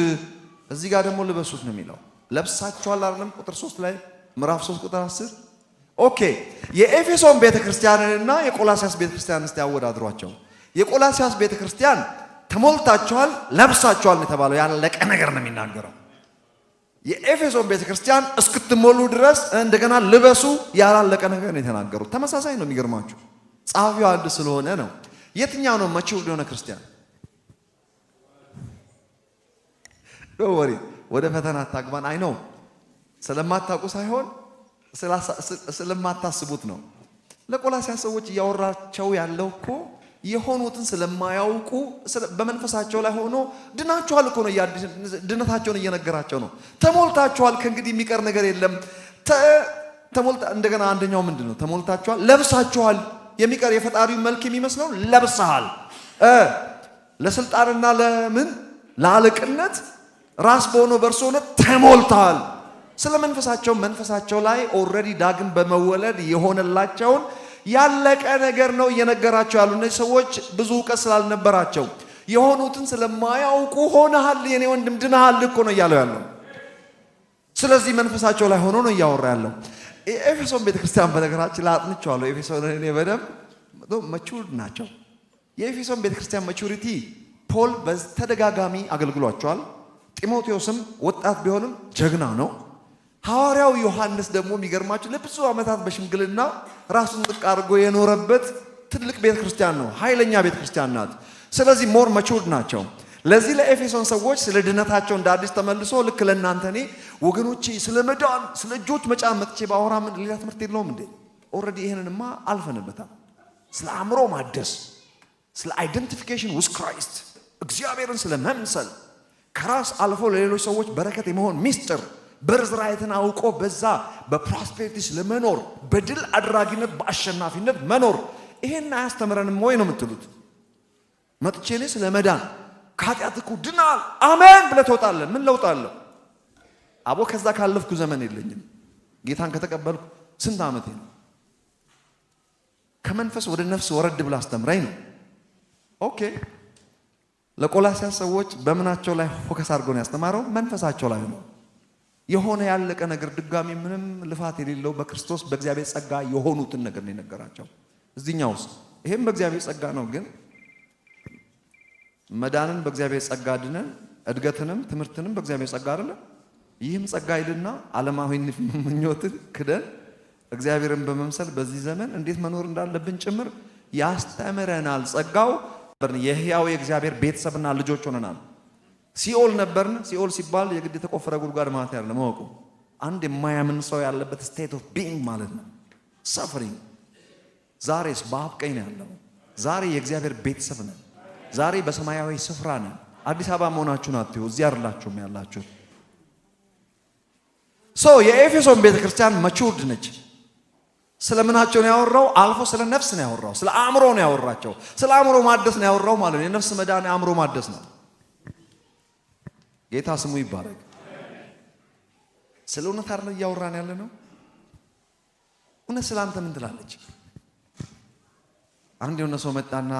እዚህ ጋር ደግሞ ልበሱት ነው የሚለው ለብሳችኋል አይደለም ቁጥር 3 ላይ ምዕራፍ 3 ቁጥር 10 ኦኬ የኤፌሶን ቤተክርስቲያንና የቆላስይስ ቤተክርስቲያን እስቲ ያወዳድሯቸው የቆላስይስ ቤተክርስቲያን ተሞልታችኋል ለብሳችኋል የተባለው ያለቀ ነገር ነው የሚናገረው የኤፌሶን ቤተክርስቲያን እስክትሞሉ ድረስ እንደገና ልበሱ ያላለቀ ነገር ነው የተናገሩት ተመሳሳይ ነው የሚገርማችሁ ጻፊው አንድ ስለሆነ ነው የትኛው ነው መቼው የሆነ ክርስቲያን ወሬ ወደ ፈተና ታግባን አይ ነው ስለማታውቁ ሳይሆን ስለማታስቡት ነው ለቆላስይስ ሰዎች እያወራቸው ያለው እኮ የሆኑትን ስለማያውቁ በመንፈሳቸው ላይ ሆኖ ድናችኋል እኮ ነው ድነታቸውን እየነገራቸው ነው ተሞልታችኋል ከእንግዲህ የሚቀር ነገር የለም ተሞልታ እንደገና አንደኛው ምንድነው ተሞልታችኋል ለብሳችኋል የሚቀር የፈጣሪው መልክ የሚመስለው ለብሰሃል ለስልጣንና ለምን ለአለቅነት ራስ በሆነው በእርሱ ሆነ ተሞልተሃል ስለ መንፈሳቸው ላይ ኦልሬዲ ዳግም በመወለድ የሆነላቸውን ያለቀ ነገር ነው እየነገራቸው ያሉ። እነዚህ ሰዎች ብዙ ዕውቀት ስላልነበራቸው የሆኑትን ስለማያውቁ ሆነሃል የኔ ወንድም ድነሃል እኮ ነው እያለው ያለው። ስለዚህ መንፈሳቸው ላይ ሆኖ ነው እያወራ ያለው። ኤፌሶን ቤተክርስቲያን በነገራችን ላይ አጥንቼዋለሁ። ኤፌሶን እኔ በደንብ ማቹርድ ናቸው። የኤፌሶን ቤተክርስቲያን ማቹሪቲ ፖል በተደጋጋሚ አገልግሏቸዋል። ጢሞቴዎስም ወጣት ቢሆንም ጀግና ነው። ሐዋርያው ዮሐንስ ደግሞ የሚገርማችሁ ለብዙ ዓመታት በሽምግልና ራሱን ጥቅ አድርጎ የኖረበት ትልቅ ቤተክርስቲያን ነው። ኃይለኛ ቤተክርስቲያን ናት። ስለዚህ ሞር ማቹርድ ናቸው። ለዚህ ለኤፌሶን ሰዎች ስለ ድነታቸው እንደ አዲስ ተመልሶ ልክ ለእናንተ እኔ ወገኖቼ ስለ መዳን ስለ እጆች መጫን መጥቼ ባወራ ምን ሌላ ትምህርት የለውም እንዴ? ኦልሬዲ ይሄንንማ አልፈንበታል። ስለ አእምሮ ማደስ፣ ስለ አይደንቲፊኬሽን ዊዝ ክራይስት፣ እግዚአብሔርን ስለ መምሰል፣ ከራስ አልፎ ለሌሎች ሰዎች በረከት የመሆን ሚስጥር፣ በርዝራይትን አውቆ በዛ በፕሮስፔሪቲ ለመኖር፣ በድል አድራጊነት በአሸናፊነት መኖር። ይሄን አያስተምረንም ወይ ነው የምትሉት? መጥቼ እኔ ስለ መዳን ከኃጢአት እኮ ድናል አሜን ብለህ ትወጣለህ። ምን ለውጥ አለው? አቦ ከዛ ካለፍኩ ዘመን የለኝም። ጌታን ከተቀበልኩ ስንት ዓመቴ ነው? ከመንፈስ ወደ ነፍስ ወረድ ብላ አስተምረኝ ነው። ኦኬ ለቆላስያስ ሰዎች በምናቸው ላይ ፎከስ አድርጎ ነው ያስተማረው? መንፈሳቸው ላይ ነው። የሆነ ያለቀ ነገር ድጋሚ ምንም ልፋት የሌለው በክርስቶስ በእግዚአብሔር ጸጋ የሆኑትን ነገር ነው የነገራቸው። እዚህኛውስ ይሄም በእግዚአብሔር ጸጋ ነው፣ ግን መዳንን በእግዚአብሔር ጸጋ ድነን እድገትንም ትምህርትንም በእግዚአብሔር ጸጋ አይደለ? ይህም ጸጋ ይልና ዓለማዊ ምኞትን ክደን እግዚአብሔርን በመምሰል በዚህ ዘመን እንዴት መኖር እንዳለብን ጭምር ያስተምረናል። ጸጋው የሕያው የእግዚአብሔር ቤተሰብና ልጆች ሆነናል። ሲኦል ነበርን። ሲኦል ሲባል የግድ የተቆፈረ ጉድጓድ ማለት አይደለም። ማወቁ አንድ የማያምን ሰው ያለበት ስቴት ኦፍ ቢንግ ማለት ነው። ሰፈሪንግ። ዛሬስ በአብ ቀኝ ነው ያለው። ዛሬ የእግዚአብሔር ቤተሰብ ነን። ዛሬ በሰማያዊ ስፍራ ነን። አዲስ አበባ መሆናችሁን አትዩ፣ እዚህ አይደላችሁም ያላችሁ። የኤፌሶን ቤተክርስቲያን ማቹርድ ነች። ስለምናቸው ነው ያወራው? አልፎ ስለ ነፍስ ነው ያወራው። ስለ አእምሮ ነው ያወራቸው። ስለ አእምሮ ማደስ ነው ያወራው ማለት ነው። የነፍስ መዳን የአእምሮ ማደስ ነው። ጌታ ስሙ ይባረክ። ስለ እውነት አይደል እያወራን ያለ ነው? እውነት ስለ አንተ ምን ትላለች? አንድ የሆነ ሰው መጣና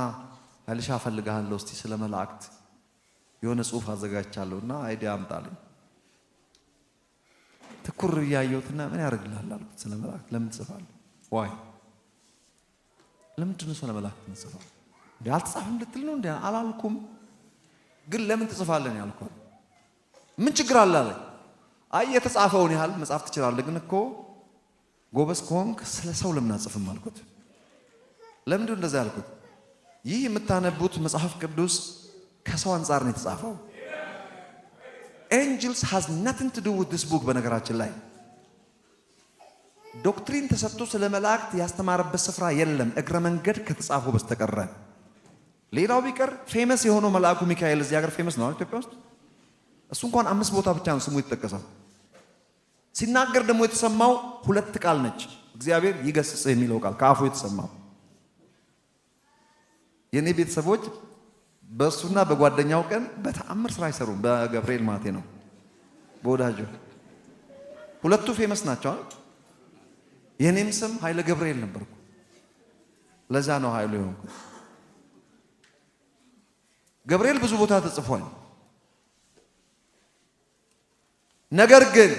አልሻ ፈልጋለሁ እስቲ ስለ መላእክት የሆነ ጽሑፍ አዘጋጅቻለሁና አይዲያ አምጣልኝ። ትኩር ያየሁትና ምን ያደርግልሃል አልኩት። ስለ መላእክት ለምን ትጽፋለህ? ዋይ ለምንድን ነው ስለ መላእክት ትጽፋለህ? እንዴ አልተጻፈም ልትል ነው እንዴ? አላልኩም፣ ግን ለምን ትጽፋለህ ነው ያልኩት። ምን ችግር አለ አለኝ። አይ የተጻፈውን ያህል መጻፍ ትችላለህ፣ ግን እኮ ጎበዝ ከሆንክ ስለ ሰው ለምን አጽፍም አልኩት። ለምንድን ነው እንደዛ ያልኩት? ይህ የምታነቡት መጽሐፍ ቅዱስ ከሰው አንጻር ነው የተጻፈው። ኤንጅልስ ሃዝ ናቲንግ ቱ ዱ ዊዝ ዲስ ቡክ። በነገራችን ላይ ዶክትሪን ተሰጥቶ ስለ መላእክት ያስተማረበት ስፍራ የለም እግረ መንገድ ከተጻፈው በስተቀር። ሌላው ቢቀር ፌመስ የሆነው መልአኩ ሚካኤል እዚህ ሀገር ፌመስ ነው ኢትዮጵያ ውስጥ። እሱ እንኳን 5 ቦታ ብቻ ነው ስሙ የተጠቀሰው። ሲናገር ደግሞ የተሰማው 2 ቃል ነች። እግዚአብሔር ይገስጽ የሚለው ቃል ከአፉ የተሰማው። የኔ ቤተሰቦች በእሱና በጓደኛው ቀን በተአምር ስራ አይሰሩም። በገብርኤል ማቴ ነው በወዳጁ ሁለቱ ፌመስ ናቸው። የኔም ስም ኃይለ ገብርኤል ነበርኩ። ለዛ ነው ኃይሉ የሆንኩት። ገብርኤል ብዙ ቦታ ተጽፏል። ነገር ግን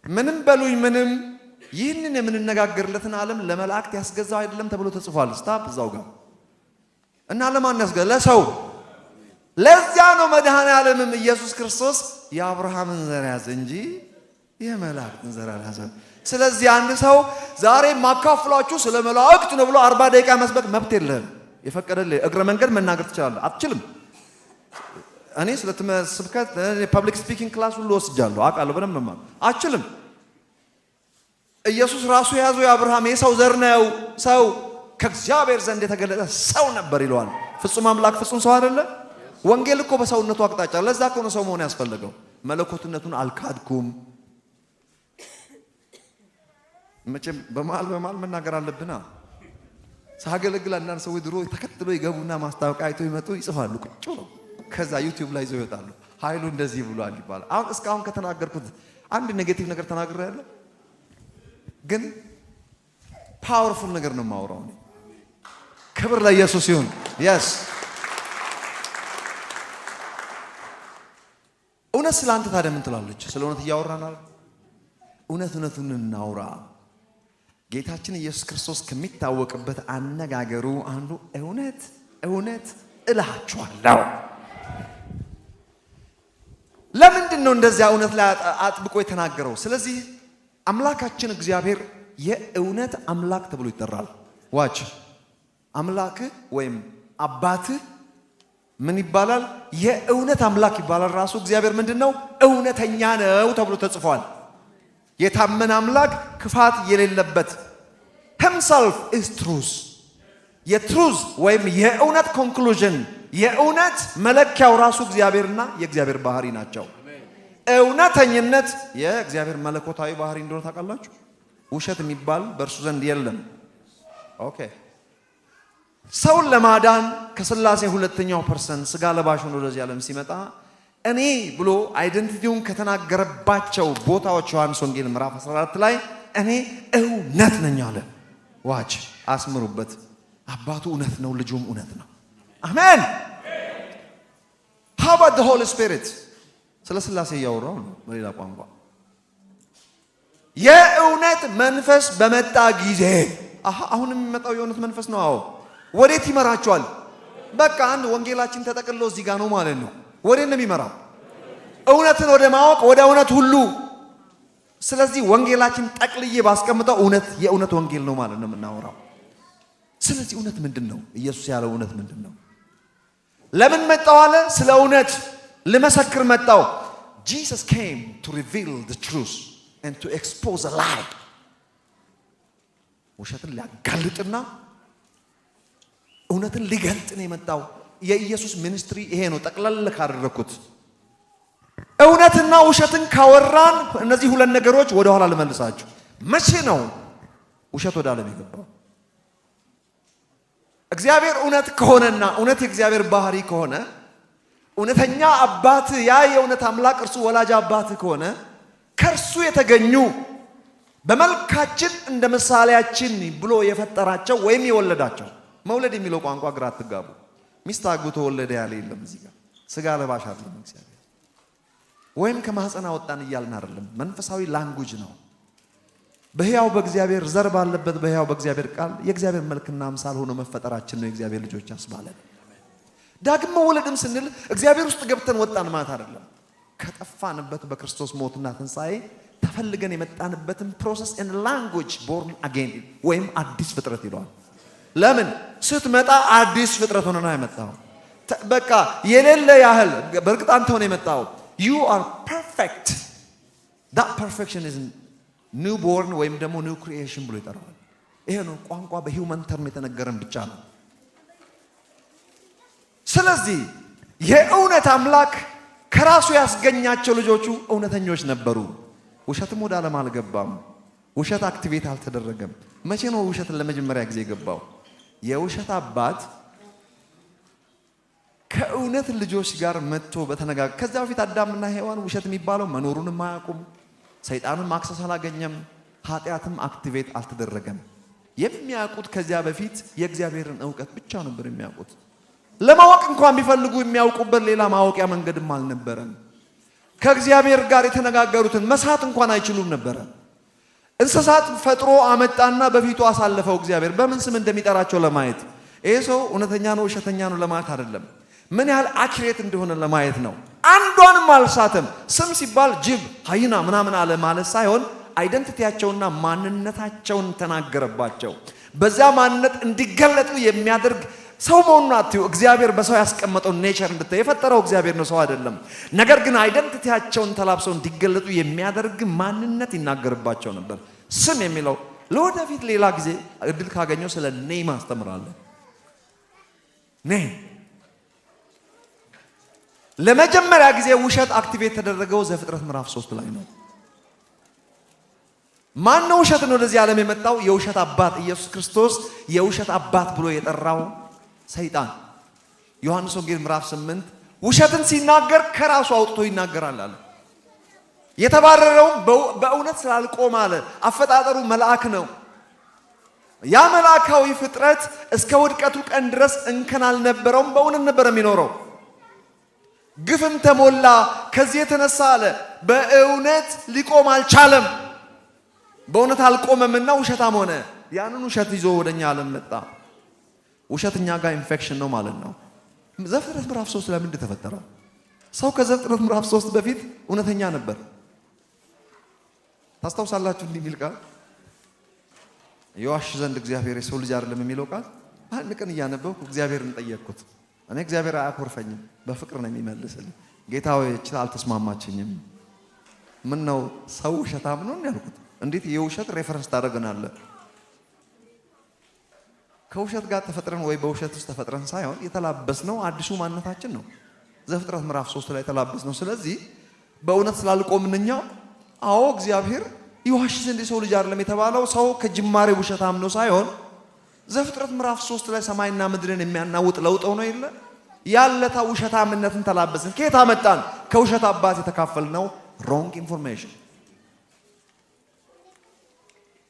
ምንም በሉኝ ምንም ይህንን የምንነጋገርለትን ዓለም ለመላእክት ያስገዛው አይደለም ተብሎ ተጽፏል። ስታፕ እዛው ጋር እና ለማን ያስገዛ? ለሰው። ለዚያ ነው መድኃኔ ዓለምም ኢየሱስ ክርስቶስ የአብርሃምን ዘር ያዘ እንጂ የመላእክትን ዘር አልያዘም። ስለዚህ አንድ ሰው ዛሬ ማካፍላችሁ ስለ መላእክት ነው ብሎ 40 ደቂቃ መስበክ መብት የለህም። የፈቀደልህ እግረ መንገድ መናገር ትችላለህ። አትችልም። እኔ ስለ ስብከት ፐብሊክ ስፒኪንግ ክላስ ሁሉ ወስጃለሁ፣ አውቃለሁ በደንብ ማለት አትችልም። ኢየሱስ ራሱ የያዘው የአብርሃም የሰው ዘር ነው። ሰው ከእግዚአብሔር ዘንድ የተገለጠ ሰው ነበር ይለዋል። ፍጹም አምላክ ፍጹም ሰው አይደለ? ወንጌል እኮ በሰውነቱ አቅጣጫ። ለዛ እኮ ነው ሰው መሆን ያስፈልገው። መለኮትነቱን አልካድኩም። መቼም በመሃል መናገር አለብና ሳገለግል አንዳንድ ሰዎች ድሮ ተከትሎ ይገቡና ማስታወቂያ አይተው ይመጡ ይጽፋሉ ቁጭ ብለው። ከዛ ዩቲዩብ ላይ ይዘው ይወጣሉ። ኃይሉ እንደዚህ ብሏል ይባላል። አሁን እስካሁን ከተናገርኩት አንድ ኔጌቲቭ ነገር ተናግሬያለሁ፣ ግን ፓወርፉል ነገር ነው የማወራው። ክብር ለኢየሱስ ይሁን። የስ እውነት ስለ አንተ ታዲያ ምን ትላለች? ስለ እውነት እያወራናል። እውነቱን እናውራ። ጌታችን ኢየሱስ ክርስቶስ ከሚታወቅበት አነጋገሩ አንዱ እውነት እላችኋለሁ። ለምንድን ነው እንደዚያ እውነት ላይ አጥብቆ የተናገረው? ስለዚህ አምላካችን እግዚአብሔር የእውነት አምላክ ተብሎ ይጠራል። ዋች አምላክ ወይም አባት ምን ይባላል? የእውነት አምላክ ይባላል። ራሱ እግዚአብሔር ምንድነው? እውነተኛ ነው ተብሎ ተጽፏል። የታመነ አምላክ ክፋት የሌለበት himself is truth። የትሩዝ ወይም የእውነት ኮንክሉዥን የእውነት መለኪያው ራሱ እግዚአብሔርና የእግዚአብሔር ባህሪ ናቸው። እውነተኝነት የእግዚአብሔር መለኮታዊ ባህሪ እንደሆነ ታውቃላችሁ። ውሸት የሚባል በእርሱ ዘንድ የለም። ኦኬ ሰውን ለማዳን ከሥላሴ ሁለተኛው ፐርሰን ስጋ ለባሽ ሆኖ ወደዚህ ዓለም ሲመጣ እኔ ብሎ አይደንቲቲውን ከተናገረባቸው ቦታዎች ዮሐንስ ወንጌል ምዕራፍ 14 ላይ እኔ እውነት ነኝ አለ። ዋች አስምሩበት። አባቱ እውነት ነው፣ ልጁም እውነት ነው። አሜን። how about the holy spirit? ስለ ሥላሴ እያወራው ነው በሌላ ቋንቋ። የእውነት መንፈስ በመጣ ጊዜ አሁን የሚመጣው የእውነት መንፈስ ነው። አዎ ወዴት ይመራቸዋል? በቃ አንድ ወንጌላችን ተጠቅልሎ እዚህ ጋር ነው ማለት ነው። ወዴት ነው የሚመራው? እውነትን ወደ ማወቅ፣ ወደ እውነት ሁሉ። ስለዚህ ወንጌላችን ጠቅልዬ ባስቀምጠው እውነት የእውነት ወንጌል ነው ማለት ነው የምናወራው። ስለዚህ እውነት ምንድን ነው? ኢየሱስ ያለው እውነት ምንድን ነው? ለምን መጣው አለ? ስለ እውነት ልመሰክር መጣው። Jesus came to reveal the truth and to expose a lie። ውሸትን ሊያጋልጥና እውነትን ሊገልጥ ነው የመጣው። የኢየሱስ ሚኒስትሪ ይሄ ነው። ጠቅለል ካደረኩት እውነትና ውሸትን ካወራን እነዚህ ሁለት ነገሮች ወደ ኋላ ልመልሳችሁ። መቼ ነው ውሸት ወደ ዓለም የገባው? እግዚአብሔር እውነት ከሆነና እውነት የእግዚአብሔር ባህሪ ከሆነ እውነተኛ አባት ያ የእውነት አምላክ እርሱ ወላጅ አባት ከሆነ ከእርሱ የተገኙ በመልካችን እንደ ምሳሌያችን ብሎ የፈጠራቸው ወይም የወለዳቸው። መውለድ የሚለው ቋንቋ ግራ አትጋቡ። ሚስት አግብቶ ወለደ ያለ የለም እዚህ ጋር። ስጋ ለባሽ አይደለም እግዚአብሔር፣ ወይም ከማህፀን አወጣን እያልን አይደለም። መንፈሳዊ ላንጉጅ ነው። በሕያው በእግዚአብሔር ዘር ባለበት በሕያው በእግዚአብሔር ቃል የእግዚአብሔር መልክና አምሳል ሆኖ መፈጠራችን ነው የእግዚአብሔር ልጆች ያስባለን። ዳግም መወለድም ስንል እግዚአብሔር ውስጥ ገብተን ወጣን ማለት አይደለም። ከጠፋንበት በክርስቶስ ሞትና ትንሣኤ ተፈልገን የመጣንበትን ፕሮሰስ ኤንድ ላንጉጅ ቦርን አጌን ወይም አዲስ ፍጥረት ይለዋል። ለምን ስትመጣ አዲስ ፍጥረት ሆነና የመጣው በቃ የሌለ ያህል በእርግጥ አንተ ሆነ የመጣው you are perfect። that perfection is new born ወይም ደግሞ new creation ብሎ ይጠራዋል። ይሄ ነው ቋንቋ በሂውመን ተርም የተነገረን ብቻ ነው። ስለዚህ የእውነት አምላክ ከራሱ ያስገኛቸው ልጆቹ እውነተኞች ነበሩ። ውሸትም ወደ ዓለም አልገባም። ውሸት አክቲቬት አልተደረገም። መቼ ነው ውሸትን ለመጀመሪያ ጊዜ የገባው? የውሸት አባት ከእውነት ልጆች ጋር መጥቶ በተነጋገረ። ከዛ በፊት አዳምና ሔዋን ውሸት የሚባለው መኖሩንም አያውቁም። ሰይጣንም አክሰስ አላገኘም። ኃጢአትም አክቲቬት አልተደረገም። የሚያውቁት ከዚያ በፊት የእግዚአብሔርን እውቀት ብቻ ነበር የሚያውቁት። ለማወቅ እንኳን ቢፈልጉ የሚያውቁበት ሌላ ማወቂያ መንገድም አልነበረም። ከእግዚአብሔር ጋር የተነጋገሩትን መሳት እንኳን አይችሉም ነበረ። እንስሳት ፈጥሮ አመጣና በፊቱ አሳለፈው እግዚአብሔር በምን ስም እንደሚጠራቸው ለማየት። ይሄ ሰው እውነተኛ ነው ውሸተኛ ነው ለማለት አይደለም፣ ምን ያህል አኪሬት እንደሆነ ለማየት ነው። አንዷንም አልሳተም። ስም ሲባል ጅብ፣ ሃይና ምናምን አለ ማለት ሳይሆን አይደንቲቲያቸውና ማንነታቸውን ተናገረባቸው። በዚያ ማንነት እንዲገለጡ የሚያደርግ ሰው መሆኑን አትዩ። እግዚአብሔር በሰው ያስቀመጠው ኔቸር እንድታይ የፈጠረው እግዚአብሔር ነው፣ ሰው አይደለም። ነገር ግን አይደንቲቲያቸውን ተላብሰው እንዲገለጡ የሚያደርግ ማንነት ይናገርባቸው ነበር። ስም የሚለው ለወደፊት ሌላ ጊዜ እድል ካገኘው ስለ ኔም አስተምራለሁ። ኔም ለመጀመሪያ ጊዜ ውሸት አክቲቬት የተደረገው ዘፍጥረት ምዕራፍ 3 ላይ ነው። ማን ነው ውሸትን ወደዚህ ዓለም የመጣው? የውሸት አባት ኢየሱስ ክርስቶስ የውሸት አባት ብሎ የጠራው ሰይጣን። ዮሐንስ ወንጌል ምዕራፍ 8 ውሸትን ሲናገር ከራሱ አውጥቶ ይናገራል አለ። የተባረረው በእውነት ስላልቆመ አለ። አፈጣጠሩ መልአክ ነው። ያ መልአካዊ ፍጥረት እስከ ውድቀቱ ቀን ድረስ እንከን አልነበረውም። በእውነት ነበር የሚኖረው። ግፍም ተሞላ። ከዚህ የተነሳ አለ በእውነት ሊቆም አልቻለም። በእውነት አልቆመምና ውሸታም ሆነ። ያንን ውሸት ይዞ ወደኛ ዓለም መጣ። ውሸት እኛ ጋር ኢንፌክሽን ነው ማለት ነው። ዘፍጥረት ምዕራፍ 3 ለምንድን ተፈጠረ? ሰው ከዘፍጥረት ምዕራፍ 3 በፊት እውነተኛ ነበር። ታስታውሳላችሁ? እንዲህ የሚል ቃል የዋሽ ዘንድ እግዚአብሔር የሰው ልጅ አይደለም የሚለው ቃል አንድ ቀን እያነበብኩ እግዚአብሔርን ጠየቅኩት። እኔ እግዚአብሔር አያኮርፈኝም፣ በፍቅር ነው የሚመልስልኝ። ጌታ ሆይ እቺ አልተስማማችኝም። ምን ነው ሰው ውሸታም ነው ያልኩት። እንዴት የውሸት ሬፈረንስ ታደርገናለህ? ከውሸት ጋር ተፈጥረን ወይ በውሸት ውስጥ ተፈጥረን ሳይሆን የተላበስነው አዲሱ ማንነታችን ነው። ዘፍጥረት ምዕራፍ 3 ላይ የተላበስነው። ስለዚህ በእውነት ስላልቆምን እኛ አዎ እግዚአብሔር ይዋሽ ዘንድ የሰው ልጅ አይደለም የተባለው ሰው ከጅማሬ ውሸታም ነው ሳይሆን ዘፍጥረት ምዕራፍ 3 ላይ ሰማይና ምድርን የሚያናውጥ ለውጥ ሆኖ የለ ያለታ ውሸታምነትን ተላበስን። ከየት አመጣን? ከውሸት አባት የተካፈልነው ሮንግ ኢንፎርሜሽን።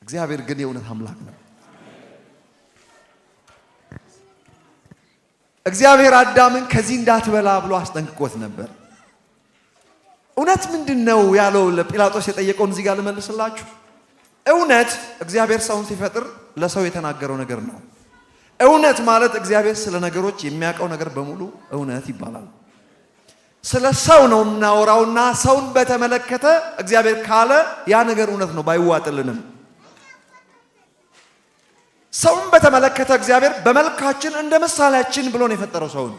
እግዚአብሔር ግን የእውነት አምላክ ነው። እግዚአብሔር አዳምን ከዚህ እንዳትበላ ብሎ አስጠንቅቆት ነበር። እውነት ምንድነው ያለው ለጲላጦስ የጠየቀውን እዚህ ጋር ልመልስላችሁ። እውነት እግዚአብሔር ሰውን ሲፈጥር ለሰው የተናገረው ነገር ነው። እውነት ማለት እግዚአብሔር ስለ ነገሮች የሚያውቀው ነገር በሙሉ እውነት ይባላል። ስለ ሰው ነው የምናወራውና ሰውን በተመለከተ እግዚአብሔር ካለ ያ ነገር እውነት ነው ባይዋጥልንም። ሰውን በተመለከተ እግዚአብሔር በመልካችን እንደ ምሳሌያችን ብሎ ነው የፈጠረው ሰውን።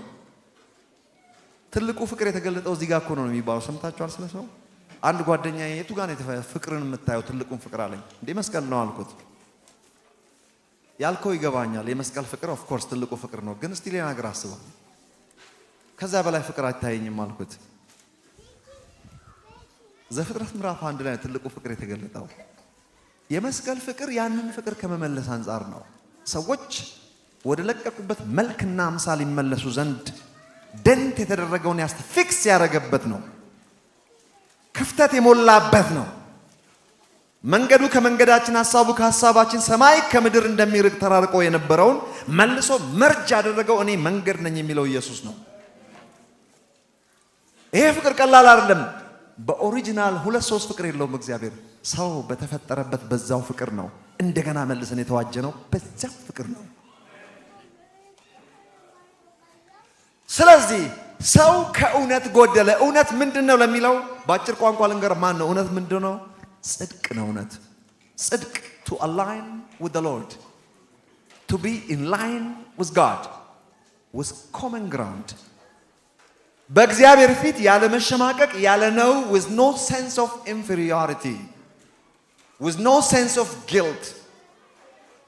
ትልቁ ፍቅር የተገለጠው እዚህ ጋር እኮ ነው የሚባለው። ሰምታችኋል ስለ ሰው? አንድ ጓደኛዬ የቱ ጋር ነው ፍቅርን የምታየው ትልቁን ፍቅር አለኝ። እንዴ መስቀል ነው አልኩት። ያልከው ይገባኛል። የመስቀል ፍቅር ኦፍ ኮርስ ትልቁ ፍቅር ነው፣ ግን እስቲ ሌላ ነገር አስበው። ከዛ በላይ ፍቅር አይታየኝም አልኩት። ዘፍጥረት ምዕራፍ 1 ላይ ትልቁ ፍቅር የተገለጠው የመስቀል ፍቅር ያንን ፍቅር ከመመለስ አንጻር ነው። ሰዎች ወደ ለቀቁበት መልክና አምሳል ይመለሱ ዘንድ ደንት የተደረገውን ፊክስ ያደረገበት ነው። ክፍተት የሞላበት ነው። መንገዱ ከመንገዳችን፣ ሐሳቡ ከሐሳባችን፣ ሰማይ ከምድር እንደሚርቅ ተራርቆ የነበረውን መልሶ መርጅ ያደረገው እኔ መንገድ ነኝ የሚለው ኢየሱስ ነው። ይሄ ፍቅር ቀላል አይደለም። በኦሪጂናል 2-3 ፍቅር የለውም እግዚአብሔር። ሰው በተፈጠረበት በዛው ፍቅር ነው እንደገና መልሰን የተዋጀነው በዛው ፍቅር ነው። ስለዚህ ሰው ከእውነት ጎደለ። እውነት ምንድነው ለሚለው በአጭር ቋንቋ ልንገር። ማን ነው እውነት? ምንድነው? ጽድቅ ነው። እውነት ጽድቅ to align with the Lord, to be in line with God, with common ground. በእግዚአብሔር ፊት ያለ መሸማቀቅ ያለ ነው, with no sense of inferiority, with no sense of guilt,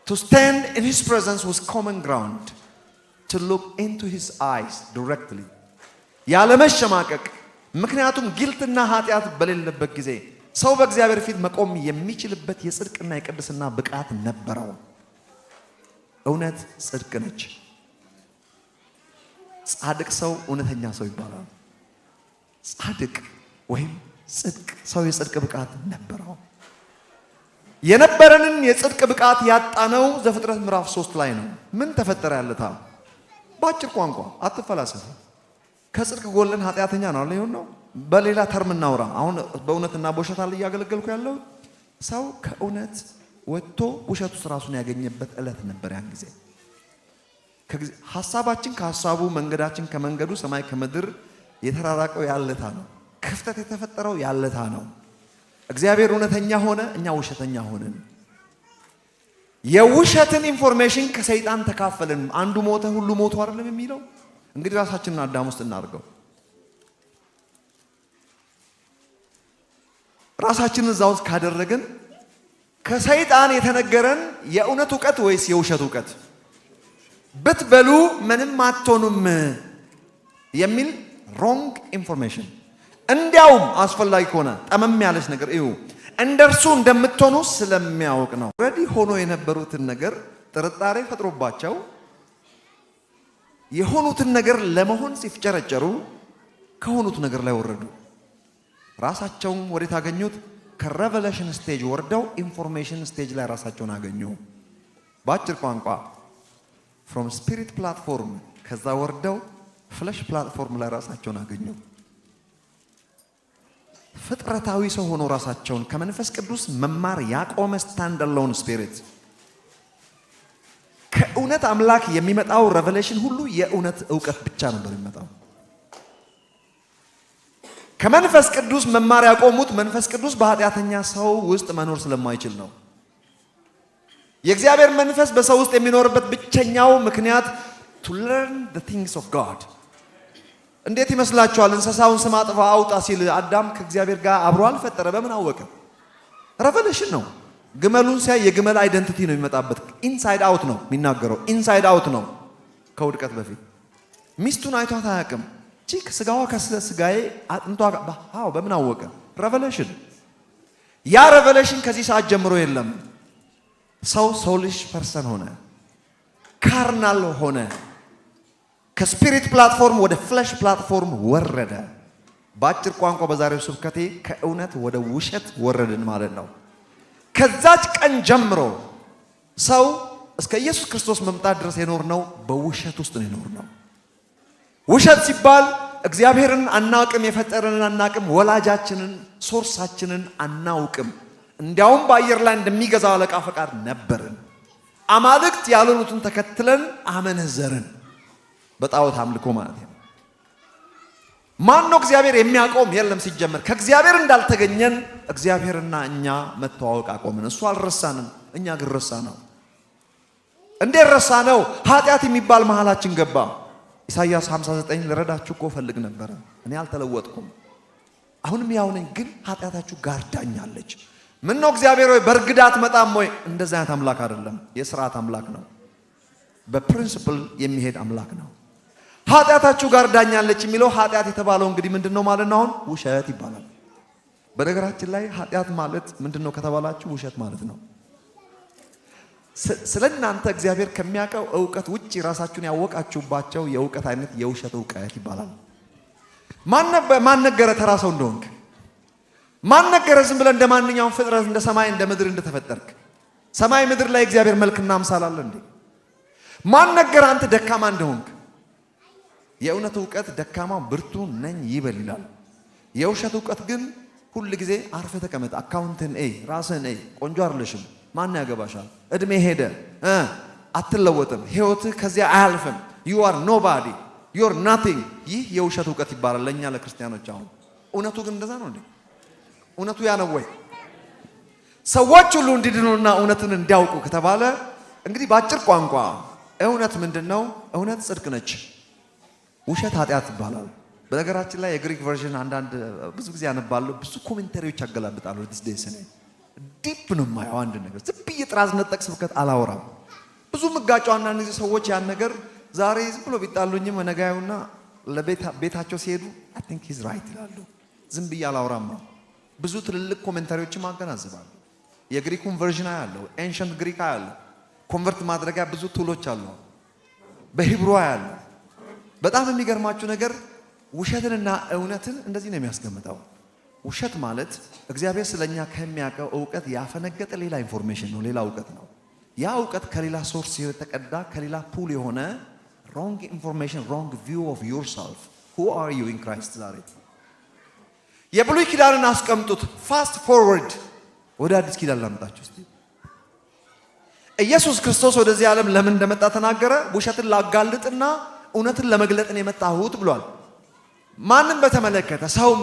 to stand in his presence with common ground, to look into his eyes directly. ያለ መሸማቀቅ። ምክንያቱም ጊልትና ኃጢአት በሌለበት ጊዜ ሰው በእግዚአብሔር ፊት መቆም የሚችልበት የጽድቅና የቅድስና ብቃት ነበረው። እውነት ጽድቅ ነች። ጻድቅ ሰው እውነተኛ ሰው ይባላል። ጻድቅ ወይም ጽድቅ ሰው የጽድቅ ብቃት ነበረው። የነበረንን የጽድቅ ብቃት ያጣነው ዘፍጥረት ምዕራፍ 3 ላይ ነው። ምን ተፈጠረ ያለታ? በአጭር ቋንቋ አትፈላሰፉ። ከጽድቅ ጎለን ኃጢአተኛ ነው አለ ይሁን ነው። በሌላ ተርም እናውራ። አሁን በእውነትና በውሸት አለ እያገለገልኩ ያለው ሰው ከእውነት ወጥቶ ውሸት ውስጥ ራሱን ያገኘበት ዕለት ነበር። ያን ጊዜ ሐሳባችን ከሐሳቡ መንገዳችን ከመንገዱ ሰማይ ከምድር የተራራቀው ያለታ ነው። ክፍተት የተፈጠረው ያለታ ነው። እግዚአብሔር እውነተኛ ሆነ፣ እኛ ውሸተኛ ሆነን የውሸትን ኢንፎርሜሽን ከሰይጣን ተካፈልን። አንዱ ሞተ ሁሉ ሞቱ አይደለም የሚለው። እንግዲህ ራሳችንን አዳም ውስጥ እናድርገው። ራሳችንን እዛ ውስጥ ካደረግን ከሰይጣን የተነገረን የእውነት ዕውቀት ወይስ የውሸት ዕውቀት? ብትበሉ ምንም አትሆኑም የሚል ሮንግ ኢንፎርሜሽን። እንዲያውም አስፈላጊ ከሆነ ጠመም ያለች ነገር እዩ፣ እንደርሱ እንደምትሆኑ ስለሚያውቅ ነው። ሬዲ ሆኖ የነበሩትን ነገር ጥርጣሬ ፈጥሮባቸው የሆኑትን ነገር ለመሆን ሲፍጨረጨሩ ከሆኑት ነገር ላይ ወረዱ። ራሳቸውን ወዴት አገኙት? ከሬቨሌሽን ስቴጅ ወርደው ኢንፎርሜሽን ስቴጅ ላይ ራሳቸውን አገኙ። በአጭር ቋንቋ ፍሮም ስፒሪት ፕላትፎርም ከዛ ወርደው ፍለሽ ፕላትፎርም ላይ ራሳቸውን አገኙ። ፍጥረታዊ ሰው ሆኖ ራሳቸውን ከመንፈስ ቅዱስ መማር ያቆመ ስታንድ አሎን ስፒሪት። ከእውነት አምላክ የሚመጣው ሬቨሌሽን ሁሉ የእውነት ዕውቀት ብቻ ነበር የሚመጣው። ከመንፈስ ቅዱስ መማር ያቆሙት መንፈስ ቅዱስ በኃጢአተኛ ሰው ውስጥ መኖር ስለማይችል ነው። የእግዚአብሔር መንፈስ በሰው ውስጥ የሚኖርበት ብቸኛው ምክንያት to learn the things of God። እንዴት ይመስላችኋል? እንስሳውን ስም አጥፋ አውጣ ሲል አዳም ከእግዚአብሔር ጋር አብሮ አልፈጠረ? በምን አወቀ? ሬቨሌሽን ነው። ግመሉን ሲያይ የግመል አይደንቲቲ ነው የሚመጣበት። ኢንሳይድ አውት ነው የሚናገረው። ኢንሳይድ አውት ነው። ከውድቀት በፊት ሚስቱን አይቷት አያውቅም። ቺክ ስጋዋ ከስጋዬ አጥንቷ በምን አወቀ? ሬቨሌሽን። ያ ሬቨሌሽን ከዚህ ሰዓት ጀምሮ የለም። ሰው ሶሊሽ ፐርሰን ሆነ፣ ካርናል ሆነ። ከስፒሪት ፕላትፎርም ወደ ፍለሽ ፕላትፎርም ወረደ። በአጭር ቋንቋ በዛሬው ስብከቴ ከእውነት ወደ ውሸት ወረድን ማለት ነው። ከዛች ቀን ጀምሮ ሰው እስከ ኢየሱስ ክርስቶስ መምጣት ድረስ የኖርነው በውሸት ውስጥ ነው የኖርነው። ውሸት ሲባል እግዚአብሔርን አናውቅም፣ የፈጠረንን አናውቅም፣ ወላጃችንን ሶርሳችንን አናውቅም። እንዲያውም በአየር ላይ እንደሚገዛ አለቃ ፈቃድ ነበርን። አማልክት ያልሆኑትን ተከትለን አመነዘርን። በጣዖት አምልኮ ማለት ነው። ማን ነው እግዚአብሔር የሚያቆም? የለም። ሲጀመር ከእግዚአብሔር እንዳልተገኘን እግዚአብሔርና እኛ መተዋወቅ አቆምን። እሱ አልረሳንም፣ እኛ ግን ረሳ ነው። እንዴት ረሳ ነው? ኃጢአት የሚባል መሃላችን ገባ። ኢሳይያስ 59 ልረዳችሁ እኮ ፈልግ ነበረ፣ እኔ አልተለወጥኩም፣ አሁንም ያው ነኝ፣ ግን ኃጢአታችሁ ጋርዳኛለች። ምን ነው እግዚአብሔር ሆይ በእርግዳ አትመጣም ወይ? እንደዛ አይነት አምላክ አይደለም። የሥርዓት አምላክ ነው። በፕሪንሲፕል የሚሄድ አምላክ ነው። ኃጢአታችሁ ጋርዳኛለች የሚለው ኃጢአት የተባለው እንግዲህ ምንድነው ማለት ነው? አሁን ውሸት ይባላል። በነገራችን ላይ ኃጢአት ማለት ምንድነው ከተባላችሁ ውሸት ማለት ነው። ስለናንተ እግዚአብሔር ከሚያውቀው ዕውቀት ውጪ ራሳችሁን ያወቃችሁባቸው የዕውቀት አይነት የውሸት ዕውቀት ይባላል። ማን ነገረ ተራ ሰው እንደሆንክ? ማን ነገረ ዝም ብለህ እንደማንኛውም ፍጥረት እንደ ሰማይ እንደ ምድር እንደተፈጠርክ? ሰማይ ምድር ላይ እግዚአብሔር መልክና አምሳል አለ እንዴ? ማን ነገረ አንተ ደካማ እንደሆንክ? የእውነት ዕውቀት ደካማ ብርቱ ነኝ ይበል ይላል። የውሸት ዕውቀት ግን ሁል ጊዜ አርፈ ተቀመጥ፣ አካውንትን ራስህን ቆንጆ አይደለሽም፣ ማን ያገባሻል፣ እድሜ ሄደ፣ አትለወጥም፣ ህይወትህ ከዚያ አያልፍም፣ you are nobody, you are nothing። ይህ የውሸት ዕውቀት ይባላል ለኛ ለክርስቲያኖች። አሁን እውነቱ ግን እንደዛ ነው እንዴ? እውነቱ ያ ነው ወይ? ሰዎች ሁሉ እንዲድኑና እውነትን እንዲያውቁ ከተባለ እንግዲህ በአጭር ቋንቋ እውነት ምንድነው? እውነት ጽድቅ ነች፣ ውሸት ኃጢአት ይባላል። በነገራችን ላይ የግሪክ ቨርዥን አንዳንድ ብዙ ጊዜ ያነባለሁ፣ ብዙ ኮሜንታሪዎች ያገላብጣሉ። ዲስ እኔ ዲፕ ነው የማየው አንድ ነገር። ዝም ብዬ ጥራዝ ነጠቅ ስብከት አላወራም። ብዙ ምጋጫው አንዳንድ ጊዜ ሰዎች ያን ነገር ዛሬ ዝም ብሎ ቢጣሉኝም ነገያዩና ለቤታቸው ሲሄዱ አይ ቲንክ ሂዝ ራይት ይላሉ። ዝም ብዬ አላወራም። ብዙ ትልልቅ ኮሜንታሪዎችም አገናዝባለሁ። የግሪኩን ቨርዥን ያለው ኤንሸንት ግሪክ ያለው ኮንቨርት ማድረጊያ ብዙ ቱሎች አሉ። በሂብሩ ያለው በጣም የሚገርማችሁ ነገር ውሸትንና እውነትን እንደዚህ ነው የሚያስቀምጠው። ውሸት ማለት እግዚአብሔር ስለኛ ከሚያውቀው ዕውቀት ያፈነገጠ ሌላ ኢንፎርሜሽን ነው፣ ሌላ ዕውቀት ነው። ያ ዕውቀት ከሌላ ሶርስ የተቀዳ ከሌላ ፑል የሆነ ሮንግ ኢንፎርሜሽን፣ ሮንግ ቪው ኦፍ ዮርሰልፍ who are you in Christ። ዛሬ የብሉይ ኪዳንን አስቀምጡት፣ ፋስት ፎርወርድ ወደ አዲስ ኪዳን ላምጣችሁ እስቲ። ኢየሱስ ክርስቶስ ወደዚህ ዓለም ለምን እንደመጣ ተናገረ። ውሸትን ላጋልጥና እውነትን ለመግለጥ ነው የመጣሁት ብሏል። ማንም በተመለከተ ሰውን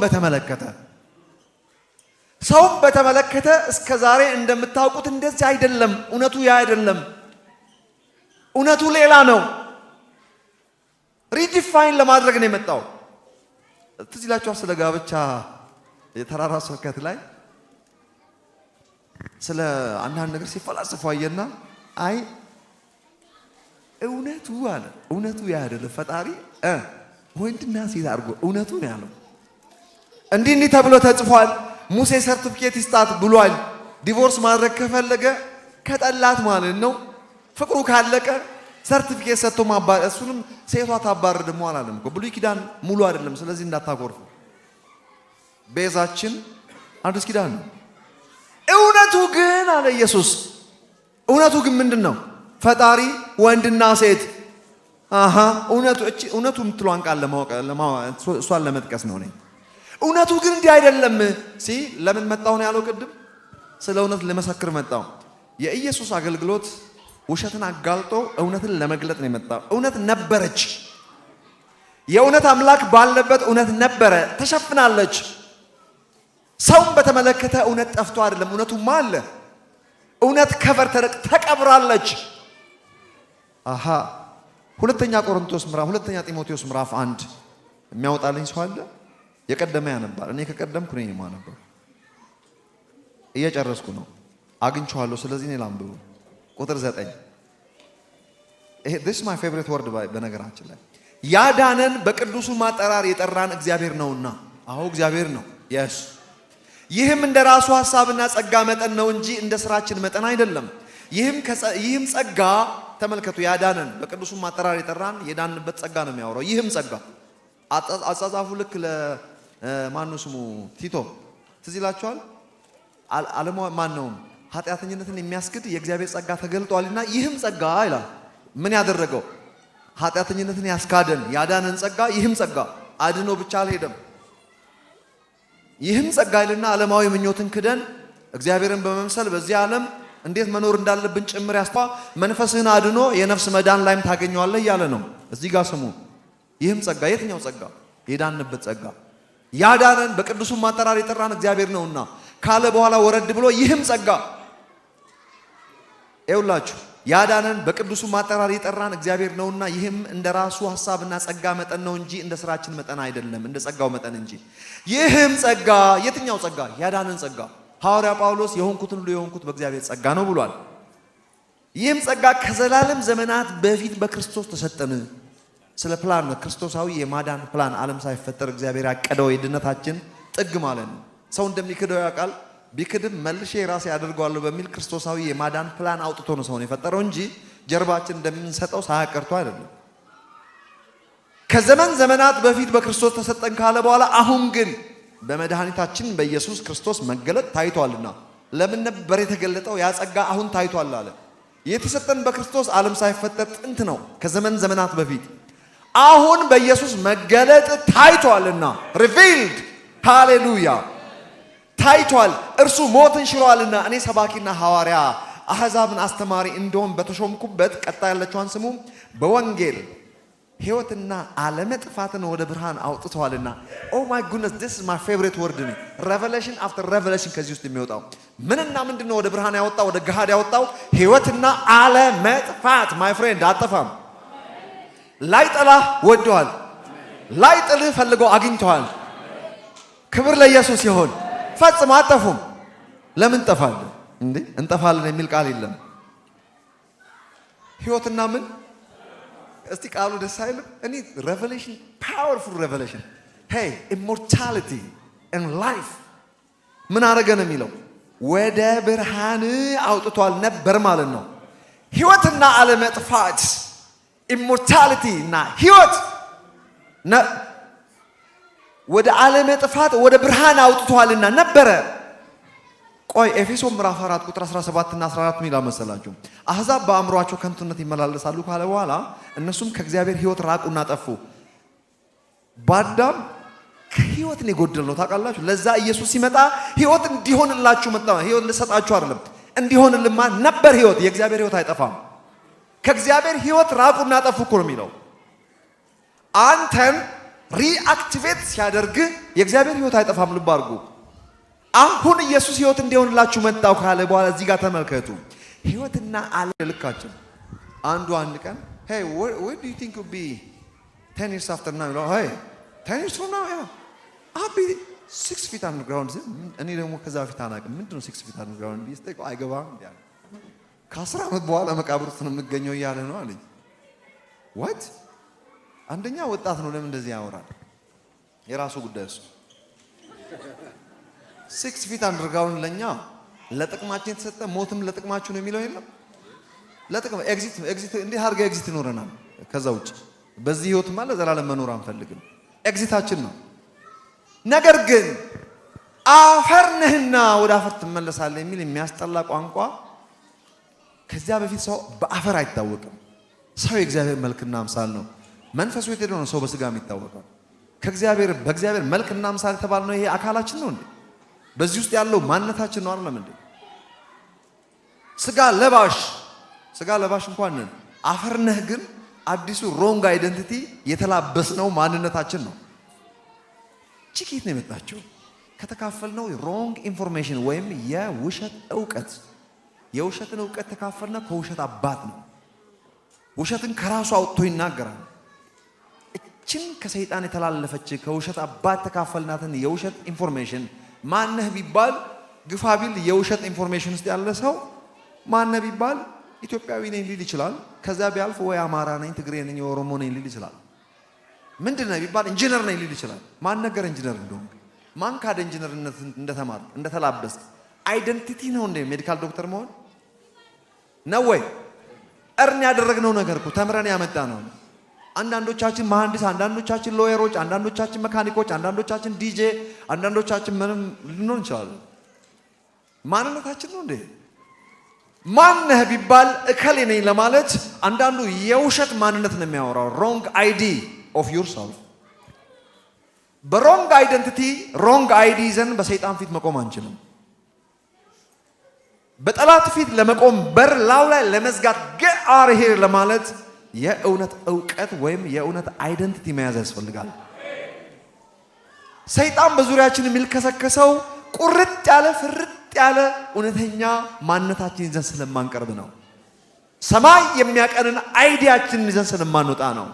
በተመለከተ እስከ ዛሬ እንደምታውቁት እንደዚህ አይደለም። እውነቱ ያ አይደለም። እውነቱ ሌላ ነው። ሪዲፋይን ለማድረግ ነው የመጣው። ትዝ ይላችኋል ስለ ጋብቻ የተራራ ስብከት ላይ ስለ አንዳንድ ነገር ሲፈላሰፉ አየና አይ እውነቱ አለ እውነቱ ያ አይደለም። ፈጣሪ ወንድና ሴት አድርጎ እውነቱ ነው ያለው። እንዲህ ተብሎ ተጽፏል። ሙሴ ሰርቲፊኬት ይስጣት ብሏል። ዲቮርስ ማድረግ ከፈለገ ከጠላት ማለት ነው። ፍቅሩ ካለቀ ሰርቲፊኬት ሰጥቶ ማባረር፣ እሱንም ሴቷ ታባረር ደግሞ አላለም እኮ። ብሉይ ኪዳን ሙሉ አይደለም። ስለዚህ እንዳታኮርፉ። ቤዛችን አዲስ ኪዳን ነው። እውነቱ ግን አለ ኢየሱስ፣ እውነቱ ግን ምንድነው? ፈጣሪ ወንድና ሴት። እውነቱ የምትለዋን ቃል እሷን ለመጥቀስ ነው። እውነቱ ግን እንዲህ አይደለም። ለምን መጣሁ ነው ያለው ቅድም? ስለ እውነት ለመሰክር መጣሁ። የኢየሱስ አገልግሎት ውሸትን አጋልጦ እውነትን ለመግለጥ ነው የመጣው። እውነት ነበረች። የእውነት አምላክ ባለበት እውነት ነበረ፣ ተሸፍናለች። ሰውን በተመለከተ እውነት ጠፍቶ አይደለም፣ እውነቱማ አለ። እውነት ከበር ተቀብራለች። ሁለተኛ ጢሞቴዎስ ምዕራፍ 1 የሚያወጣልኝ ሰው አለ? የቀደመ ያነባል። እኔ ከቀደምኩ ነኝ የማነበው። እየጨረስኩ ነው፣ አግኝቼዋለሁ። ስለዚህ እኔ ላንብቡ። ቁጥር 9 this is my favorite word በነገራችን ላይ ያዳነን በቅዱሱ ማጠራር የጠራን እግዚአብሔር ነውና። እግዚአብሔር ነው። yes ይህም እንደ ራሱ ሐሳብና ጸጋ መጠን ነው እንጂ እንደ ስራችን መጠን አይደለም። ይህም ጸጋ ተመልከቱ፣ ያዳነን በቅዱሱ ማጠራር የጠራን የዳንበት ጸጋ ነው የሚያወራው። ይህም ጸጋ አጻጻፉ ልክ ለማነው ስሙ ቲቶ ትዝ ይላችኋል። ኃጢአተኝነትን የሚያስክድ የእግዚአብሔር ጸጋ ተገልጧልና ይህም ጸጋ ይላል። ምን ያደረገው? ኃጢአተኝነትን ያስካደን ያዳነን ጸጋ። ይህም ጸጋ አድኖ ብቻ አልሄደም። ይህም ጸጋ ይልና ዓለማዊ ምኞትን ክደን እግዚአብሔርን በመምሰል በዚህ ዓለም እንዴት መኖር እንዳለብን ጭምር መንፈስህን አድኖ የነፍስ መዳን ላይም ታገኘዋለህ እያለ ነው። እዚህ ጋር ስሙ። ይህም ጸጋ የትኛው ጸጋ? የዳንበት ጸጋ። ያዳነን በቅዱሱ ማጠራር የጠራን እግዚአብሔር ነውና ካለ በኋላ ወረድ ብሎ ይህም ጸጋ ይውላችሁ ያዳነን በቅዱሱ ማጠራር የጠራን እግዚአብሔር ነውና ይህም እንደ ራሱ ሐሳብና ጸጋ መጠን ነው እንጂ እንደ ስራችን መጠን አይደለም፣ እንደ ጸጋው መጠን እንጂ። ይህም ጸጋ የትኛው ጸጋ? ያዳነን ጸጋ። ሐዋርያ ጳውሎስ የሆንኩትን ሁሉ የሆንኩት በእግዚአብሔር ጸጋ ነው ብሏል። ይህም ጸጋ ከዘላለም ዘመናት በፊት በክርስቶስ ተሰጠን። ስለ ፕላን ነው፣ ክርስቶሳዊ የማዳን ፕላን። ዓለም ሳይፈጠር እግዚአብሔር ያቀደው የድነታችን ጥግ ማለት ነው። ሰው እንደሚክደው ያውቃል። ቢክድም መልሼ ራሴ ያደርገዋለሁ በሚል ክርስቶሳዊ የማዳን ፕላን አውጥቶ ነው ሰውን የፈጠረው እንጂ ጀርባችን እንደምንሰጠው ሳያቀርቶ አይደለም። ከዘመን ዘመናት በፊት በክርስቶስ ተሰጠን ካለ በኋላ አሁን ግን በመድኃኒታችን በኢየሱስ ክርስቶስ መገለጥ ታይቷልና። ለምን ነበር የተገለጠው? ያ ጸጋ አሁን ታይቷል አለ። የተሰጠን በክርስቶስ ዓለም ሳይፈጠር ጥንት ነው፣ ከዘመን ዘመናት በፊት። አሁን በኢየሱስ መገለጥ ታይቷልና ሪቪልድ። ሃሌሉያ ታይቷል። እርሱ ሞትን ሽሯልና እኔ ሰባኪና ሐዋርያ አሕዛብን አስተማሪ እንደሆን በተሾምኩበት ቀጣይ ያለችዋን ስሙ በወንጌል ሕይወትና አለመጥፋትን ወደ ብርሃን አውጥቷልና። ኦ ማይ ጉድነስ this is my favorite word ነው። revelation after revelation ከዚህ ውስጥ የሚወጣው ምንና ምንድነው? ወደ ብርሃን ያወጣው፣ ወደ ገሃድ ያወጣው ሕይወትና አለመጥፋት። my friend አጠፋም። ላይጠላህ ወደዋል፣ ላይጥልህ ፈልጎ አግኝተዋል። ክብር ለኢየሱስ ይሁን። ፈጽሞ አጠፉም። ለምን ጠፋለን እንዴ? እንጠፋለን የሚል ቃል የለም። ሕይወትና ምን? እስቲ ቃሉ ደስ አይልም? እኔ revelation powerful revelation hey immortality and life ምን አረገ ነው የሚለው? ወደ ብርሃን አውጥቷል ነበር ማለት ነው። ሕይወትና አለመጥፋት immortality እና ሕይወት ወደ አለመጥፋት ወደ ብርሃን አውጥቷልና ነበረ። ቆይ ኤፌሶን ምዕራፍ 4 ቁጥር 17 እና 14 ምን ይላል መሰላችሁ? አሕዛብ በአእምሮአቸው ከንቱነት ይመላለሳሉ ካለ በኋላ እነሱም ከእግዚአብሔር ሕይወት ራቁና ጠፉ። በአዳም ከሕይወት ነው የጎደለው። ታውቃላችሁ? ለዛ ኢየሱስ ሲመጣ ሕይወት እንዲሆንላችሁ መጣ። ሕይወት ልሰጣችሁ አይደለም፣ እንዲሆንልማ ነበር ሕይወት። የእግዚአብሔር ሕይወት አይጠፋም። ከእግዚአብሔር ሕይወት ራቁና ጠፉ እኮ ነው የሚለው። አንተን ሪአክቲቬት ሲያደርግ የእግዚአብሔር ሕይወት አይጠፋም። ልብ አድርጉ። አሁን ኢየሱስ ሕይወት እንዲሆንላችሁ መጣው ካለ በኋላ እዚህ ጋር ተመልከቱ። ሕይወትና አለ ልካችን አንድ ቀን hey where do you think you'll be 10 years after now? hey 10 years from now I'll be 6 feet underground. እኔ ደግሞ ከዛ ፊት አናውቅም። ምንድነው 6 feet underground? ቢስጠይቁ አይገባም እንዴ? ከ10 ዓመት በኋላ መቃብር ውስጥ ነው የምገኘው እያለ ነው አለኝ። what አንደኛ ወጣት ነው፣ ለምን እንደዚህ ያወራል? የራሱ ጉዳይ እሱ። 6 feet underground ለኛ ለጥቅማችን የተሰጠ ሞትም ለጥቅማችሁ ነው የሚለው የለም። ለጥቅም ኤግዚት እንዴ አድርገ ኤግዚት ይኖረናል። ከዛ ውጭ በዚህ ህይወት ማለት ዘላለም መኖር አንፈልግም። ኤግዚታችን ነው። ነገር ግን አፈር ነህና ወደ አፈር ትመለሳለህ የሚል የሚያስጠላ ቋንቋ። ከዚያ በፊት ሰው በአፈር አይታወቅም። ሰው የእግዚአብሔር መልክና አምሳል ነው። መንፈሱ የተደረገ ነው ሰው በስጋ የሚታወቀው። በእግዚአብሔር መልክና አምሳል የተባልነው ይሄ አካላችን ነው እንዴ? በዚህ ውስጥ ያለው ማንነታችን ነው አይደለም እንዴ? ስጋ ለባሽ እንኳን ነን። አፈር ነህ ግን አዲሱ ሮንግ አይደንቲቲ የተላበስነው ማንነታችን ነው። ቺኪት ነው የመጣችው ከተካፈልነው ሮንግ ኢንፎርሜሽን ወይም የውሸት ዕውቀት። የውሸትን ዕውቀት ተካፈልነው ከውሸት አባት ነው። ውሸትን ከራሱ አውጥቶ ይናገራል። እችን ከሰይጣን የተላለፈች ከውሸት አባት ተካፈልናትን የውሸት ኢንፎርሜሽን ማነህ ቢባል ግፋ ቢል የውሸት ኢንፎርሜሽን ውስጥ ያለ ሰው ማነህ ቢባል ኢትዮጵያዊ ነኝ ሊል ይችላል። ከዛ ቢያልፍ ወይ አማራ ነኝ፣ ትግሬ ነኝ፣ ኦሮሞ ነኝ ሊል ይችላል። ምንድነው ቢባል ኢንጂነር ነኝ ሊል ይችላል። ማን ነገር ኢንጂነር እንደሆነ ማን ካደ ኢንጂነርነት እንደተማር እንደተላበስ አይደንቲቲ ነው እንደ ሜዲካል ዶክተር መሆን ነው ወይ? እርን ያደረግነው ነገር እኮ ተምረን ያመጣ ነው። አንዳንዶቻችን መሐንዲስ፣ አንዳንዶቻችን ሎየሮች፣ አንዳንዶቻችን መካኒኮች፣ አንዳንዶቻችን ዲጄ፣ አንዳንዶቻችን ምንም ልንሆን እንችላለን። ማንነታችን ነው እንዴ? ማነህ ቢባል እከሌ ነኝ ለማለት አንዳንዱ የውሸት ማንነት ነው የሚያወራው። ሮንግ አይዲ ኦፍ ዩርሰልፍ። በሮንግ አይደንቲቲ ሮንግ አይዲ ይዘን በሰይጣን ፊት መቆም አንችልም። በጠላት ፊት ለመቆም በር ላው ላይ ለመዝጋት ገአር ሄር ለማለት የእውነት ዕውቀት ወይም የእውነት አይደንቲቲ መያዝ ያስፈልጋል። ሰይጣን በዙሪያችን የሚልከሰከሰው ቁርጥ ያለ ፍርጥ ያለ እውነተኛ ማንነታችን ይዘን ስለማንቀርብ ነው። ሰማይ የሚያቀንን አይዲያችንን ይዘን ስለማንወጣ ነው።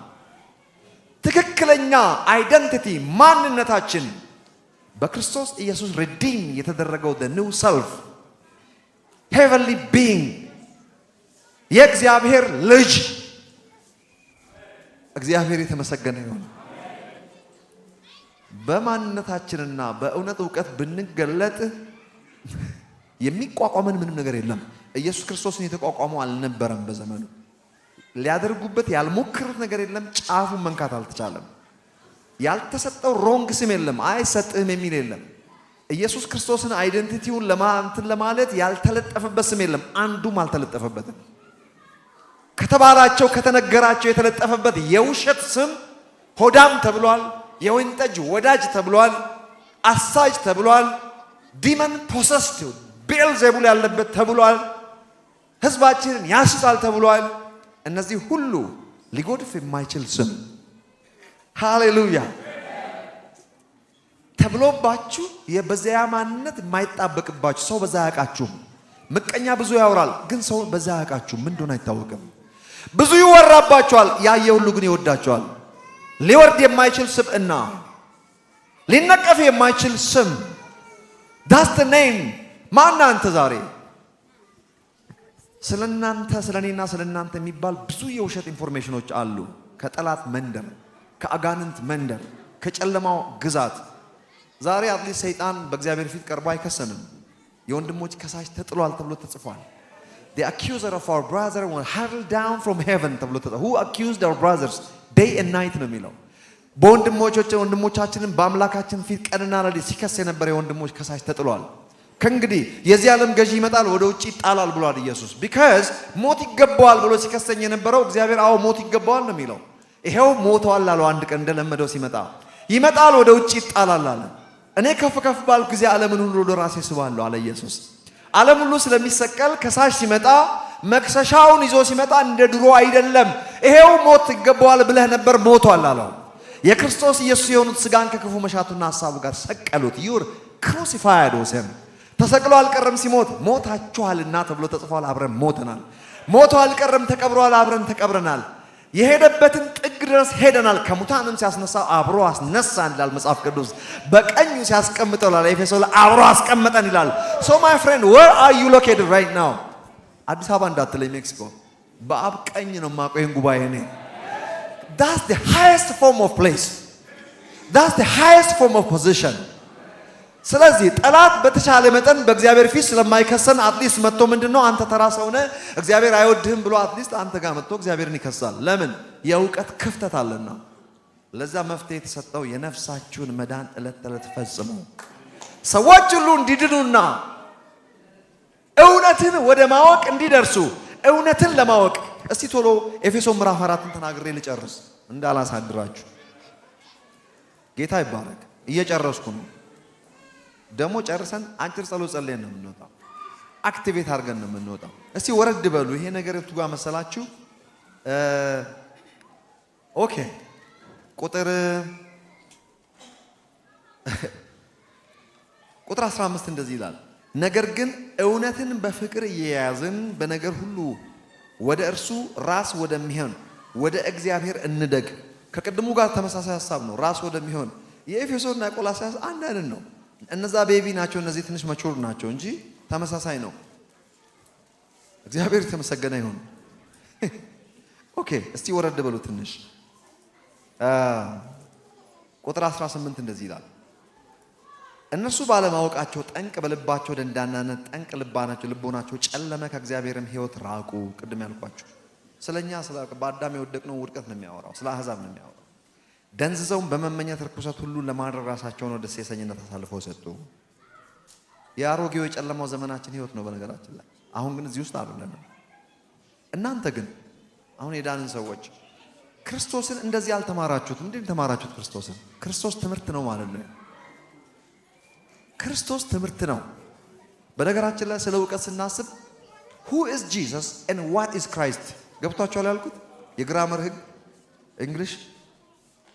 ትክክለኛ አይደንቲቲ ማንነታችን በክርስቶስ ኢየሱስ ሪዲም የተደረገው the new self heavenly being የእግዚአብሔር ልጅ እግዚአብሔር የተመሰገነ ይሁን። በማንነታችንና በእውነት ዕውቀት ብንገለጥ የሚቋቋመን ምንም ነገር የለም። ኢየሱስ ክርስቶስን የተቋቋመው አልነበረም። በዘመኑ ሊያደርጉበት ያልሞከሩት ነገር የለም። ጫፉን መንካት አልተቻለም። ያልተሰጠው ሮንግ ስም የለም። አይሰጥህም የሚል የለም። ኢየሱስ ክርስቶስን አይደንቲቲውን ለማለት ያልተለጠፈበት ስም የለም። አንዱም አልተለጠፈበትም። ከተባላቸው ከተነገራቸው የተለጠፈበት የውሸት ስም ሆዳም ተብሏል። የወይን ጠጅ ወዳጅ ተብሏል። አሳጅ ተብሏል። ዲመን ፖሰስድ ቤልዜቡል ያለበት ተብሏል። ሕዝባችንን ያስጣል ተብሏል። እነዚህ ሁሉ ሊጎድፍ የማይችል ስም ሃሌሉያ ተብሎባችሁ በዚያ ማንነት የማይጣበቅባችሁ ሰው በዛ ያውቃችሁም። ምቀኛ ብዙ ያወራል፣ ግን ሰው በዛ ያውቃችሁም ምን እንደሆነ አይታወቅም። ብዙ ይወራባችኋል፣ ያየ ሁሉ ግን ይወዳችኋል። ሊወርድ የማይችል ስብዕና፣ ሊነቀፍ የማይችል ስም ዳስት ኔም ማን አንተ? ዛሬ ስለናንተ ስለኔና ስለናንተ የሚባል ብዙ የውሸት ኢንፎርሜሽኖች አሉ። ከጠላት መንደር፣ ከአጋንንት መንደር፣ ከጨለማው ግዛት። ዛሬ አትሊስት ሰይጣን በእግዚአብሔር ፊት ቀርቦ አይከሰንም። የወንድሞች ከሳሽ ተጥሏል ተብሎ ተጽፏል። The accuser of our brother will hurl down from heaven ተብሎ ተጽፏል። Who accused our brothers day and night ነው የሚለው። ወንድሞቻችንን በአምላካችን ፊት ቀንና ሌሊት ሲከስ የነበረ የወንድሞች ከሳሽ ተጥሏል። ከእንግዲህ የዚህ ዓለም ገዢ ይመጣል፣ ወደ ውጭ ይጣላል ብሏል ኢየሱስ። ቢካዝ ሞት ይገባዋል ብሎ ሲከሰኝ የነበረው እግዚአብሔር አዎ ሞት ይገባዋል ነው የሚለው። ይሄው ሞተዋል አለው። አንድ ቀን እንደለመደው ሲመጣ ይመጣል፣ ወደ ውጭ ይጣላል አለ። እኔ ከፍ ከፍ ባልኩ ጊዜ ዓለምን ሁሉ ወደ ራሴ ስባለሁ አለ ኢየሱስ። ዓለም ሁሉ ስለሚሰቀል ከሳሽ ሲመጣ መክሰሻውን ይዞ ሲመጣ እንደ ድሮ አይደለም። ይሄው ሞት ይገባዋል ብለህ ነበር፣ ሞቷል አለው። የክርስቶስ ኢየሱስ የሆኑት ስጋን ከክፉ መሻቱና ሐሳቡ ጋር ሰቀሉት። ዩር ክሩሲፋይድ ወሰን ተሰቅሎ አልቀረም። ሲሞት ሞታችኋልና ተብሎ ተጽፏል። አብረን ሞተናል። ሞቶ አልቀረም፣ ተቀብሯል። አብረን ተቀብረናል። የሄደበትን ጥግ ድረስ ሄደናል። ከሙታንም ሲያስነሳ አብሮ አስነሳን ይላል መጽሐፍ ቅዱስ። በቀኙ ሲያስቀምጠው ይላል ኤፌሶን አብሮ አስቀመጠን ይላል። ሶ ማይ ፍሬንድ where are you located right now? አዲስ አበባ እንዳትለኝ ሜክሲኮ። በአብ ቀኝ ነው የማውቀው ይህን ጉባኤ እኔ። That's the highest form of place. That's the highest form of position. ስለዚህ ጠላት በተቻለ መጠን በእግዚአብሔር ፊት ስለማይከሰን አትሊስት መጥቶ ምንድነው አንተ ተራ ሰው ነህ እግዚአብሔር አይወድህም ብሎ አትሊስት አንተ ጋር መጥቶ እግዚአብሔርን ይከሳል። ለምን? የእውቀት ክፍተት አለና። ለዛ መፍትሄ የተሰጠው የነፍሳችሁን መዳን ዕለት ተዕለት ፈጽሙ። ሰዎች ሁሉ እንዲድኑና እውነትን ወደ ማወቅ እንዲደርሱ እውነትን ለማወቅ እስቲ ቶሎ ኤፌሶን ምዕራፍ 4ን ተናግሬ ልጨርስ እንዳላሳድራችሁ። ጌታ ይባረክ። እየጨረስኩ ነው። ደግሞ ጨርሰን አጭር ጸሎት ጸልየን ነው የምንወጣው። አክቲቬት አድርገን ነው የምንወጣው። እስቲ ወረድ በሉ። ይሄ ነገር የቱ ጋር መሰላችሁ? ኦኬ ቁጥር 15 እንደዚህ ይላል፣ ነገር ግን እውነትን በፍቅር እየያዝን በነገር ሁሉ ወደ እርሱ ራስ ወደሚሆን ወደ እግዚአብሔር እንደግ። ከቅድሙ ጋር ተመሳሳይ ሐሳብ ነው። ራስ ወደሚሆን የኤፌሶንና ቆላስይስ አንድ አይነት ነው። እነዛ ቤቢ ናቸው፣ እነዚህ ትንሽ መቹር ናቸው እንጂ ተመሳሳይ ነው። እግዚአብሔር የተመሰገነ ይሁን። ኦኬ እስቲ ወረድ በሉ ትንሽ። ቁጥር 18 እንደዚህ ይላል፣ እነርሱ ባለማወቃቸው ጠንቅ በልባቸው ደንዳናነት ጠንቅ ልቦናቸው ጨለመ፣ ከእግዚአብሔርም ሕይወት ራቁ። ቅድም ያልኳቸው ስለኛ በአዳም የወደቅነው ውድቀት ነው የሚያወራው፣ ስለ አሕዛብ ነው የሚያወራው። ደንዝዘውም በመመኘት ርኩሰት ሁሉ ለማድረግ ራሳቸውን ወደ ሴሰኝነት አሳልፈው ሰጡ። የአሮጌው የጨለማው ዘመናችን ሕይወት ነው በነገራችን ላይ። አሁን ግን እዚህ ውስጥ አይደለም። እናንተ ግን አሁን የዳንን ሰዎች ክርስቶስን እንደዚህ አልተማራችሁትም። እንዴት ተማራችሁት? ክርስቶስ ትምህርት ነው ማለት ነው። ክርስቶስ ትምህርት ነው። በነገራችን ላይ ስለ እውቀት ስናስብ who is Jesus and what is Christ ገብቷችኋል ያልኩት የግራመር ህግ እንግሊሽ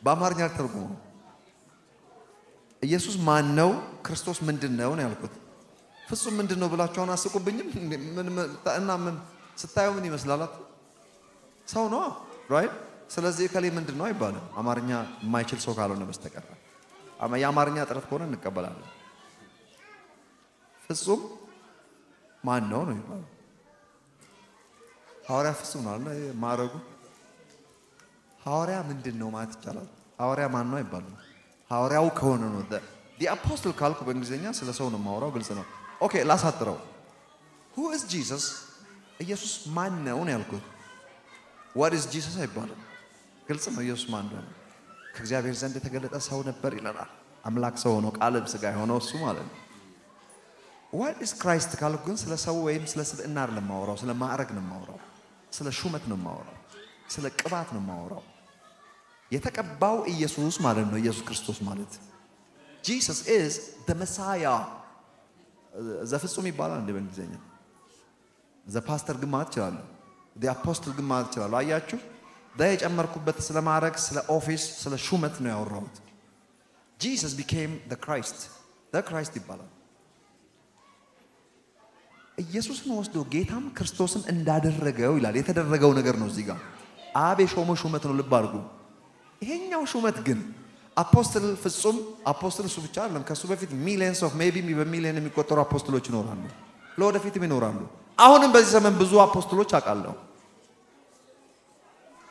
በአማርኛ ተርጉሙ። ኢየሱስ ማን ነው? ክርስቶስ ምንድን ነው ያልኩት። ፍጹም ምንድን ነው ብላችሁ አሁን አስቁብኝም። ምን ስታዩ ምን ይመስላል? ሰው ነው ራይት። ስለዚህ ከሌ ምንድን ነው አይባልም፣ አማርኛ የማይችል ሰው ካልሆነ በስተቀር። የአማርኛ ጥረት ከሆነ እንቀበላለን። ፍጹም ማን ነው ነው ይባላል። ሐዋርያ ፍጹም ነው አለ ማረጉ። ሐዋርያ ምንድን ነው ማለት ይቻላል። ሐዋርያ ማን ነው አይባልም። ሐዋርያው ከሆነ ነው the apostle ካልኩ በእንግሊዝኛ ስለ ሰው ነው የማወራው። ግልጽ ነው። ኦኬ ላሳጥረው። who is Jesus ኢየሱስ ማን ነው ነው ያልኩት። what is Jesus አይባልም። ግልጽ ነው። ኢየሱስ ማን ነው? ከእግዚአብሔር ዘንድ የተገለጠ ሰው ነበር ይለናል። አምላክ ሰው ሆኖ ቃልም ሥጋ የሆነው እሱ ማለት ነው። what is Christ ካልኩ ግን ስለ ሰው ወይም ስለ ስብዕና አይደለም የማወራው፣ ስለ ማዕረግ ነው የማወራው፣ ስለ ሹመት ነው የማወራው፣ ስለ ቅባት ነው የማወራው። የተቀባው ኢየሱስ ማለት ነው። ኢየሱስ ክርስቶስ ማለት Jesus is the Messiah። ዘፍጹም ይባላል እንደ በእንግሊዝኛ። ዘፓስተር ግን ማለት ይችላል፣ the apostle ግን ማለት ይችላል። አያችሁ የጨመርኩበት ስለ ማዕረግ፣ ስለ ኦፊስ፣ ስለ ሹመት ነው ያወራሁት። Jesus became the Christ ይባላል። ኢየሱስን ወስዶ ጌታም ክርስቶስን እንዳደረገው ይላል። የተደረገው ነገር ነው እዚህ ጋር አብ የሾመው ሹመት ነው። ልብ አድርጉ። ይሄኛው ሹመት ግን አፖስትል ፍጹም አፖስትል እሱ ብቻ አይደለም። ከሱ በፊት ሚሊየንስ ኦፍ ሜቢ በሚሊየን የሚቆጠሩ አፖስትሎች ይኖራሉ፣ ለወደፊትም ይኖራሉ። አሁንም በዚህ ዘመን ብዙ አፖስትሎች አውቃለሁ።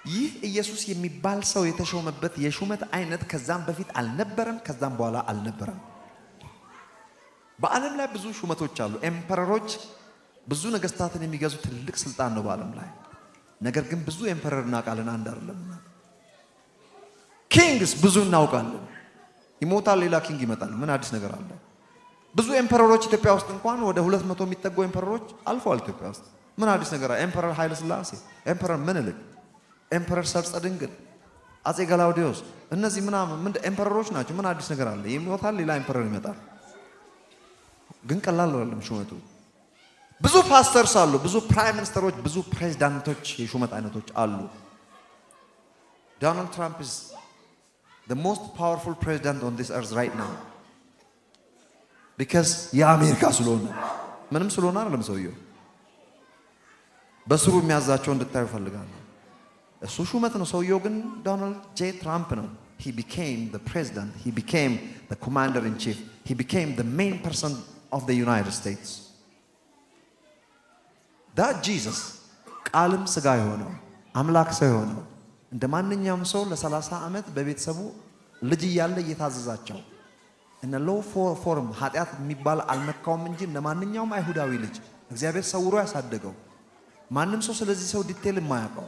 ይህ ኢየሱስ የሚባል ሰው የተሾመበት የሹመት አይነት ከዛም በፊት አልነበረም፣ ከዛም በኋላ አልነበረም። በዓለም ላይ ብዙ ሹመቶች አሉ። ኤምፐረሮች ብዙ ነገስታትን የሚገዙ ትልቅ ስልጣን ነው በዓለም ላይ። ነገር ግን ብዙ ኤምፐረር እናውቃለን፣ አንድ አይደለም። ኪንግስ ብዙ እናውቃለን። ይሞታል፣ ሌላ ኪንግ ይመጣል። ምን አዲስ ነገር አለ? ብዙ ኤምፐረሮች ኢትዮጵያ ውስጥ እንኳን ወደ 200 የሚጠጉ ኤምፐረሮች አልፈዋል ኢትዮጵያ ውስጥ። ምን አዲስ ነገር አለ? ኤምፐረር ኃይለ ሥላሴ፣ ኤምፐረር ምኒልክ፣ ኤምፐረር ሰርጸ ድንግል፣ አጼ ገላውዲዮስ፣ እነዚህ ምን ኤምፐረሮች ናቸው። ምን አዲስ ነገር አለ? ይሞታል፣ ሌላ ኤምፐረር ይመጣል። ግን ቀላል አይደለም ሹመቱ። ብዙ ፓስተርስ አሉ፣ ብዙ ፕራይም ሚኒስተሮች፣ ብዙ ፕሬዝዳንቶች የሹመት አይነቶች አሉ። ዶናልድ ትራምፕ is the most powerful president on this earth right now because የአሜሪካ ስለሆነ ምንም ስለሆነ አይደለም። ሰውየው በስሩ የሚያዛቸው እንድታዩ ፈልጋለሁ። እሱ ሹመት ነው። ሰውየው ግን ዶናልድ ጄ ትራምፕ ነው። he became the president, he became the commander in chief, he became the main person of the United States. that Jesus ቃልም ሥጋ የሆነው አምላክ ሰው የሆነው እንደ ማንኛውም ሰው ለ30 ዓመት በቤተሰቡ ልጅ እያለ እየታዘዛቸው እነ ሎው ፎርም ኃጢአት የሚባል አልነካውም እንጂ እንደ ማንኛውም አይሁዳዊ ልጅ እግዚአብሔር ሰውሮ ያሳደገው ማንም ሰው ስለዚህ ሰው ዲቴል የማያውቀው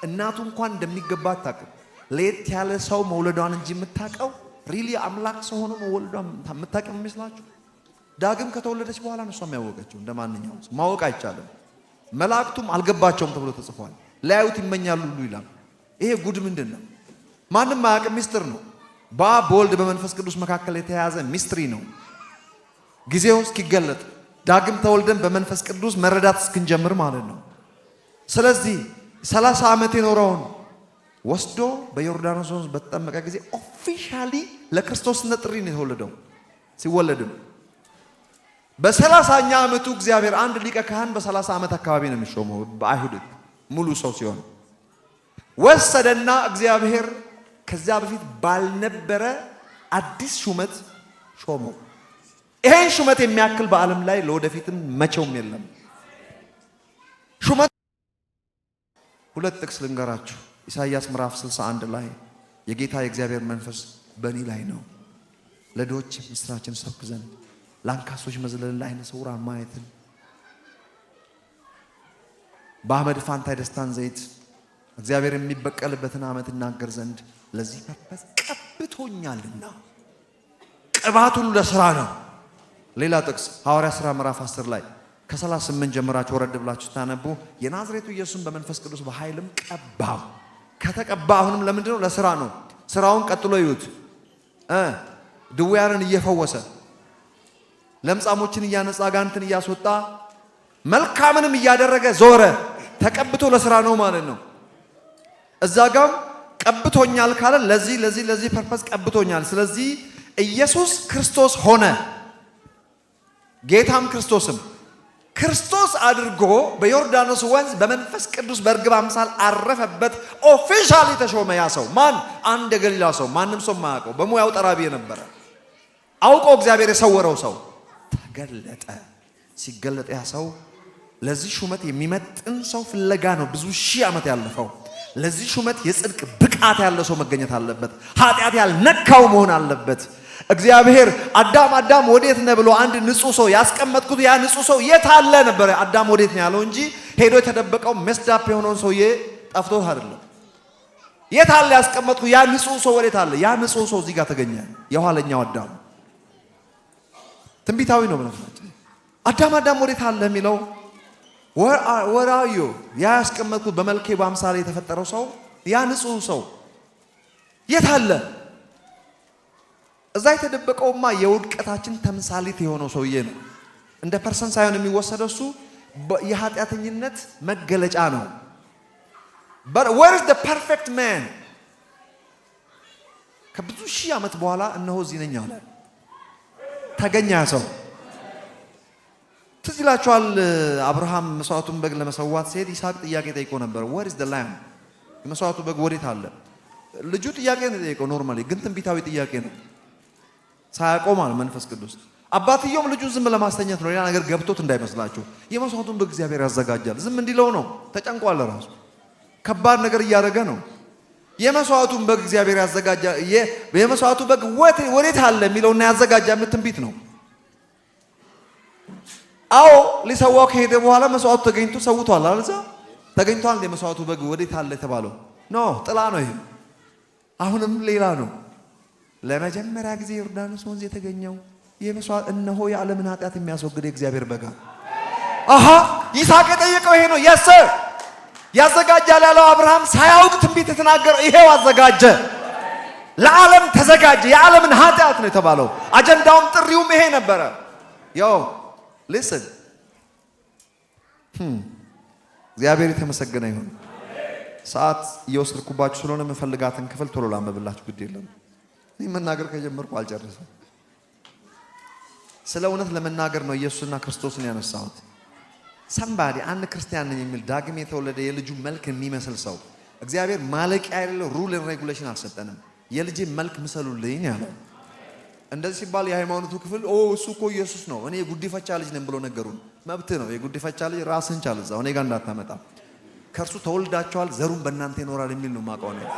እናቱ እንኳን እንደሚገባ አታውቅም። ለየት ያለ ሰው መውለዷን እንጂ የምታውቀው ሪሊ አምላክ ሰው ሆኖ መወለዷን የምታውቅም ይመስላችሁ? ዳግም ከተወለደች በኋላ ነው እሷም ያወቀችው። እንደማንኛውም ሰው ማወቅ አይቻልም። መላእክቱም አልገባቸውም ተብሎ ተጽፏል። ሊያዩት ይመኛሉ ሁሉ ይላል። ይሄ ጉድ ምንድነው? ማንም ማያውቅ ሚስጥር ነው። በአብ በወልድ በመንፈስ ቅዱስ መካከል የተያዘ ሚስጥሪ ነው። ጊዜው እስኪገለጥ ዳግም ተወልደን በመንፈስ ቅዱስ መረዳት እስክንጀምር ማለት ነው። ስለዚህ 30 ዓመት የኖረውን ወስዶ በዮርዳኖስ ወንዝ በተጠመቀ ጊዜ ኦፊሻሊ ለክርስቶስነት ጥሪ ነው የተወለደው። ሲወለድም በ30ኛ ዓመቱ እግዚአብሔር አንድ ሊቀ ካህን በ30 ዓመት አካባቢ ነው የሚሾመው በአይሁድ ሙሉ ሰው ሲሆን ወሰደና እግዚአብሔር ከዛ በፊት ባልነበረ አዲስ ሹመት ሾመው። ይሄን ሹመት የሚያክል በዓለም ላይ ለወደፊትም መቼውም የለም። ሹመት ሁለት ጥቅስ ልንገራችሁ። ኢሳይያስ ምዕራፍ 61 ላይ የጌታ የእግዚአብሔር መንፈስ በእኔ ላይ ነው፣ ለድሆች ምስራችን ሰብክ ዘንድ፣ ለአንካሶች መዝለልን፣ ለዓይነ ስውራን ማየትን፣ በአመድ ፋንታ የደስታን ዘይት እግዚአብሔር የሚበቀልበትን ዓመት እናገር ዘንድ ለዚህ ፐርፐስ ቀብቶኛልና። ቅባት ሁሉ ለሥራ ነው። ሌላ ጥቅስ ሐዋርያ ሥራ ምዕራፍ 10 ላይ ከ38 ጀምራችሁ ወረድ ብላችሁ ታነቡ። የናዝሬቱ ኢየሱስን በመንፈስ ቅዱስ በኃይልም ቀባው። ከተቀባ አሁንም ለምንድን ነው? ለሥራ ነው። ሥራውን ቀጥሎ ይዩት። ድውያንን እየፈወሰ ለምጻሞችን እያነጻ አጋንንትን እያስወጣ መልካምንም እያደረገ ዞረ። ተቀብቶ ለሥራ ነው ማለት ነው። እዛ ጋም ቀብቶኛል ካለ ለዚህ ፐርፐስ ቀብቶኛል። ስለዚህ ኢየሱስ ክርስቶስ ሆነ። ጌታም ክርስቶስም ክርስቶስ አድርጎ በዮርዳኖስ ወንዝ በመንፈስ ቅዱስ በርግብ አምሳል አረፈበት። ኦፊሻሊ ተሾመ። ያ ሰው ማን? አንድ የገሊላ ሰው፣ ማንም ሰው ማያውቀው፣ በሙያው ጠራቢ የነበረ አውቆ እግዚአብሔር የሰወረው ሰው ተገለጠ። ሲገለጥ ያ ሰው ለዚህ ሹመት የሚመጥን ሰው ፍለጋ ነው ብዙ ሺህ ዓመት ያለፈው። ለዚህ ሹመት የጽድቅ ብቃት ያለው ሰው መገኘት አለበት። ኃጢአት ያልነካው መሆን አለበት። እግዚአብሔር አዳም ወዴት ነህ ብሎ አንድ ንጹህ ሰው ያስቀመጥኩት ያ ንጹህ ሰው የት አለ ነበር። አዳም ወዴት ነው ያለው እንጂ ሄዶ የተደበቀው መስዳፕ የሆነውን ሰውዬ ጠፍቶት አይደለም። የት አለ ያስቀመጥኩት ያ ንጹህ ሰው ወዴት አለ? ያ ንጹህ ሰው እዚህ ጋር ተገኘ። የኋለኛው አዳም ትንቢታዊ ነው። በነፍሳችን አዳም ወዴት አለ የሚለው ወራዩ ያ ያስቀመጥኩት በመልኬ በአምሳሌ የተፈጠረው ሰው ያ ንጹህ ሰው የት አለ? እዛ የተደበቀውማ የውድቀታችን ተምሳሌት የሆነው ሰውዬ ነው። እንደ ፐርሰን ሳይሆን የሚወሰደው እሱ የኃጢአተኝነት መገለጫ ነው። but where is the perfect man? ከብዙ ሺህ ዓመት በኋላ እነሆ እዚህ ነኝ አለ። ተገኘ ሰው። ትዝ ይላችኋል አብርሃም መስዋዕቱን በግ ለመሰዋት ሲሄድ ይስሐቅ ጥያቄ ጠይቆ ነበር። where is the lamb? የመስዋዕቱ በግ ወዴት አለ? ልጁ ጥያቄ ነው የጠየቀው። ኖርማሊ ግን ትንቢታዊ ጥያቄ ነው። ሳያቆም አለ መንፈስ ቅዱስ። አባትየውም ልጁን ዝም ለማስተኛት ነው፣ ሌላ ነገር ገብቶት እንዳይመስላችሁ። የመስዋዕቱን በግ እግዚአብሔር ያዘጋጃል። ዝም እንዲለው ነው። ተጨንቋል። ራሱ ከባድ ነገር እያደረገ ነው። የመስዋዕቱን በግ እግዚአብሔር ያዘጋጃል። የመስዋዕቱ በግ ወዴት አለ የሚለውና ያዘጋጃ የምት ትንቢት ነው። አዎ ሊሰዋው ከሄደ በኋላ መስዋዕቱ ተገኝቶ ሰውቷል። አለዛ ተገኝቷል። የመስዋዕቱ በግ ወዴት አለ የተባለው ኖ ጥላ ነው። ይሄ አሁንም ሌላ ነው። ለመጀመሪያ ጊዜ ዮርዳኖስ ወንዝ የተገኘው የመስዋዕት እነሆ የዓለምን ኃጢአት የሚያስወግድ የእግዚአብሔር በግ። ይስሐቅ የጠየቀው ይሄ ነው። የስ ያዘጋጃል ያለው አብርሃም ሳያውቅ ትንቢት የተናገረው ይሄው አዘጋጀ። ለዓለም ተዘጋጀ። የዓለምን ኃጢአት ነው የተባለው። አጀንዳውም ጥሪውም ይሄ ነበረ። ሊስን እግዚአብሔር የተመሰገነ ይሁን። ሰዓት እየወሰድኩባችሁ ስለሆነ የምፈልጋትን ክፍል ቶሎ ላንብብላችሁ። ግድ የለም እኔ መናገር ከጀመርኩ አልጨርሰም። ስለ እውነት ለመናገር ነው ኢየሱስና ክርስቶስን ያነሳሁት። ሰምባዲ አንድ ክርስቲያን ነኝ የሚል ዳግም የተወለደ የልጁ መልክ የሚመስል ሰው እግዚአብሔር ማለቂያ የሌለው ሩል ኤንድ ሬጉሌሽን አልሰጠንም። የልጄ መልክ ምሰሉልኝ ያለው። እንደዚህ ሲባል የሃይማኖቱ ክፍል እሱ እኮ ኢየሱስ ነው፣ እኔ የጉዲፈቻ ልጅ ነኝ ብሎ ነገሩን። መብት ነው። የጉዲፈቻ ልጅ ራስን ቻል፣ እዛው እኔ ጋር እንዳታመጣ። ከእርሱ ተወልዳቸዋል፣ ዘሩን በእናንተ ይኖራል የሚል ነው ማውቀው ነው።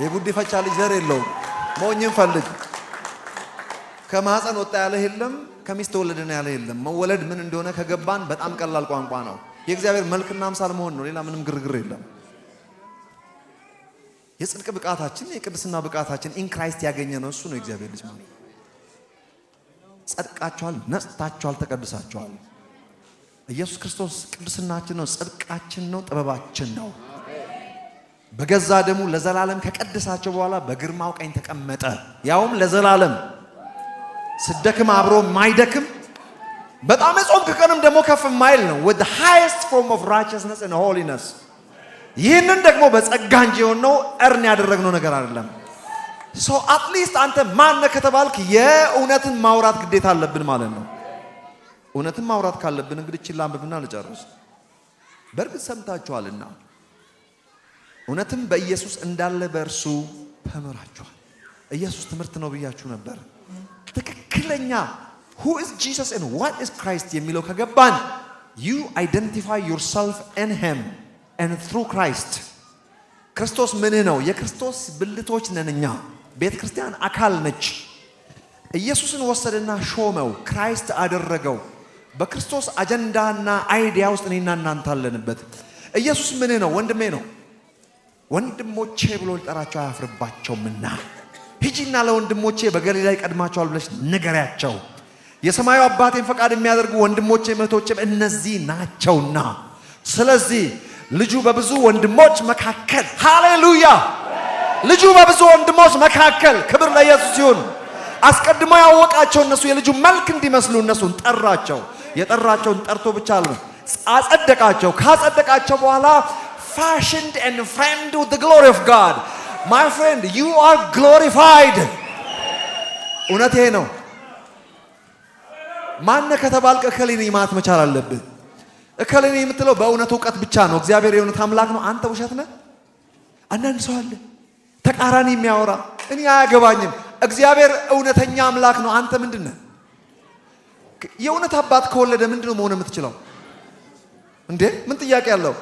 የጉዲፈቻ ልጅ ዘር የለውም። ሞኝን ፈልግ። ከማህፀን ወጣ ያለ የለም፣ ከሚስት ተወለደን ያለ የለም። መወለድ ምን እንደሆነ ከገባን በጣም ቀላል ቋንቋ ነው። የእግዚአብሔር መልክና አምሳል መሆን ነው። ሌላ ምንም ግርግር የለም። የጽድቅ ብቃታችን የቅድስና ብቃታችን ኢን ክራይስት ያገኘ ነው። እሱ ነው የእግዚአብሔር ልጅ ማለት። ጸድቃችኋል፣ ነጽታችኋል፣ ተቀድሳችኋል። ኢየሱስ ክርስቶስ ቅድስናችን ነው፣ ጽድቃችን ነው፣ ጥበባችን ነው። በገዛ ደሙ ለዘላለም ከቀደሳቸው በኋላ በግርማው ቀኝ ተቀመጠ። ያውም ለዘላለም ስደክም አብሮ ማይደክም በጣም የጾምክ ቀንም ደግሞ ከፍ ማይል ነው። with the highest form of righteousness and holiness። ይህንን ደግሞ በጸጋ እንጂ የሆነው እርን ያደረግነው ነገር አይደለም። so at least አንተ ማን ነህ ከተባልክ የእውነትን ማውራት ግዴታ አለብን ማለት ነው። እውነትን ማውራት ካለብን እንግዲህ ችላ አንብብና ልጨርስ። በእርግጥ ሰምታችኋልና እውነትም በኢየሱስ እንዳለ በእርሱ ተምራችኋል። ኢየሱስ ትምህርት ነው ብያችሁ ነበር። ትክክለኛ who is Jesus and what is Christ የሚለው ከገባን you identify yourself in him and through Christ። ክርስቶስ ምን ነው? የክርስቶስ ብልቶች ነን እኛ። ቤተ ክርስቲያን አካል ነች። ኢየሱስን ወሰደና ሾመው፣ ክራይስት አደረገው። በክርስቶስ አጀንዳና አይዲያ ውስጥ እኔና እናንተ አለንበት። ኢየሱስ ምን ነው? ወንድሜ ነው። ወንድሞቼ ብሎ ሊጠራቸው አያፍርባቸውምና ሂጂና ለወንድሞቼ በገሊላ ይቀድማቸዋል ብለሽ ንገሪያቸው። የሰማዩ አባቴን ፈቃድ የሚያደርጉ ወንድሞቼ እህቶቼም እነዚህ ናቸውና። ስለዚህ ልጁ በብዙ ወንድሞች መካከል ሃሌሉያ፣ ልጁ በብዙ ወንድሞች መካከል ክብር ለኢየሱስ ይሁን። አስቀድሞ ያወቃቸው እነሱ የልጁ መልክ እንዲመስሉ እነሱን ጠራቸው። የጠራቸውን ጠርቶ ብቻ አልነው አጸደቃቸው። ካጸደቃቸው በኋላ fashioned and framed with the glory of God. My friend, you are glorified. እውነት ይሄ ነው። ማን ከተባልክ እከሌን ማለት መቻል አለብህ። እከሌን የምትለው በእውነት እውቀት ብቻ ነው። እግዚአብሔር የእውነት አምላክ ነው፣ አንተ ውሸት ነህ። አንዳንድ ሰው አለ ተቃራኒ የሚያወራ እኔ አያገባኝም። እግዚአብሔር እውነተኛ አምላክ ነው፣ አንተ ምንድን ነህ? የእውነት አባት ከወለደ ምንድን ነው መሆን የምትችለው እንዴ? ምን ጥያቄ አለው?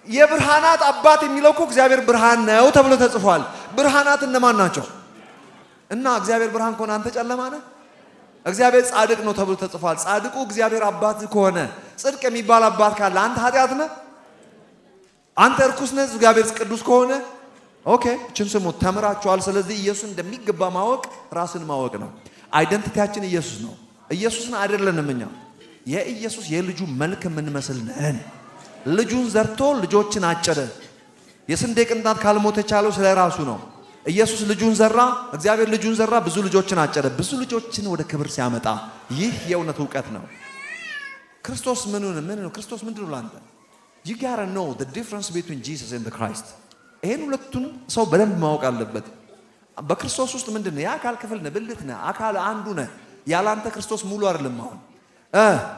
የብርሃናት አባት የሚለው እኮ እግዚአብሔር ብርሃን ነው ተብሎ ተጽፏል። ብርሃናት እነማን ናቸው? እና እግዚአብሔር ብርሃን ከሆነ አንተ ጨለማ ነህ። እግዚአብሔር ጻድቅ ነው ተብሎ ተጽፏል። ጻድቁ እግዚአብሔር አባት ከሆነ ጽድቅ የሚባል አባት ካለ አንተ ኃጢአት ነህ? አንተ እርኩስ ነህ? እግዚአብሔር ቅዱስ ከሆነ ኦኬ፣ እችን ስሙ ተምራችኋል። ስለዚህ ኢየሱስን እንደሚገባ ማወቅ ራስን ማወቅ ነው። አይደንቲቲያችን ኢየሱስ ነው። ኢየሱስን አይደለንም እኛ። የኢየሱስ የልጁ መልክ የምንመስል ነን። ልጁን ዘርቶ ልጆችን አጨደ። የስንዴ ቅንጣት ካልሞተ የቻለው ስለ ራሱ ነው። ኢየሱስ ልጁን ዘራ፣ እግዚአብሔር ልጁን ዘራ፣ ብዙ ልጆችን አጨደ። ብዙ ልጆችን ወደ ክብር ሲያመጣ ይህ የእውነት እውቀት ነው። ክርስቶስ ምን ነው? ክርስቶስ ምንድነው ላንተ? you gotta know the difference between Jesus and the Christ። ይሄን ሁለቱን ሰው በደንብ ማወቅ አለበት። በክርስቶስ ውስጥ ምንድነው? የአካል ክፍል ነህ፣ ብልት ነህ፣ አካል አንዱ ነህ። ያላንተ ክርስቶስ ሙሉ አይደለም። አሁን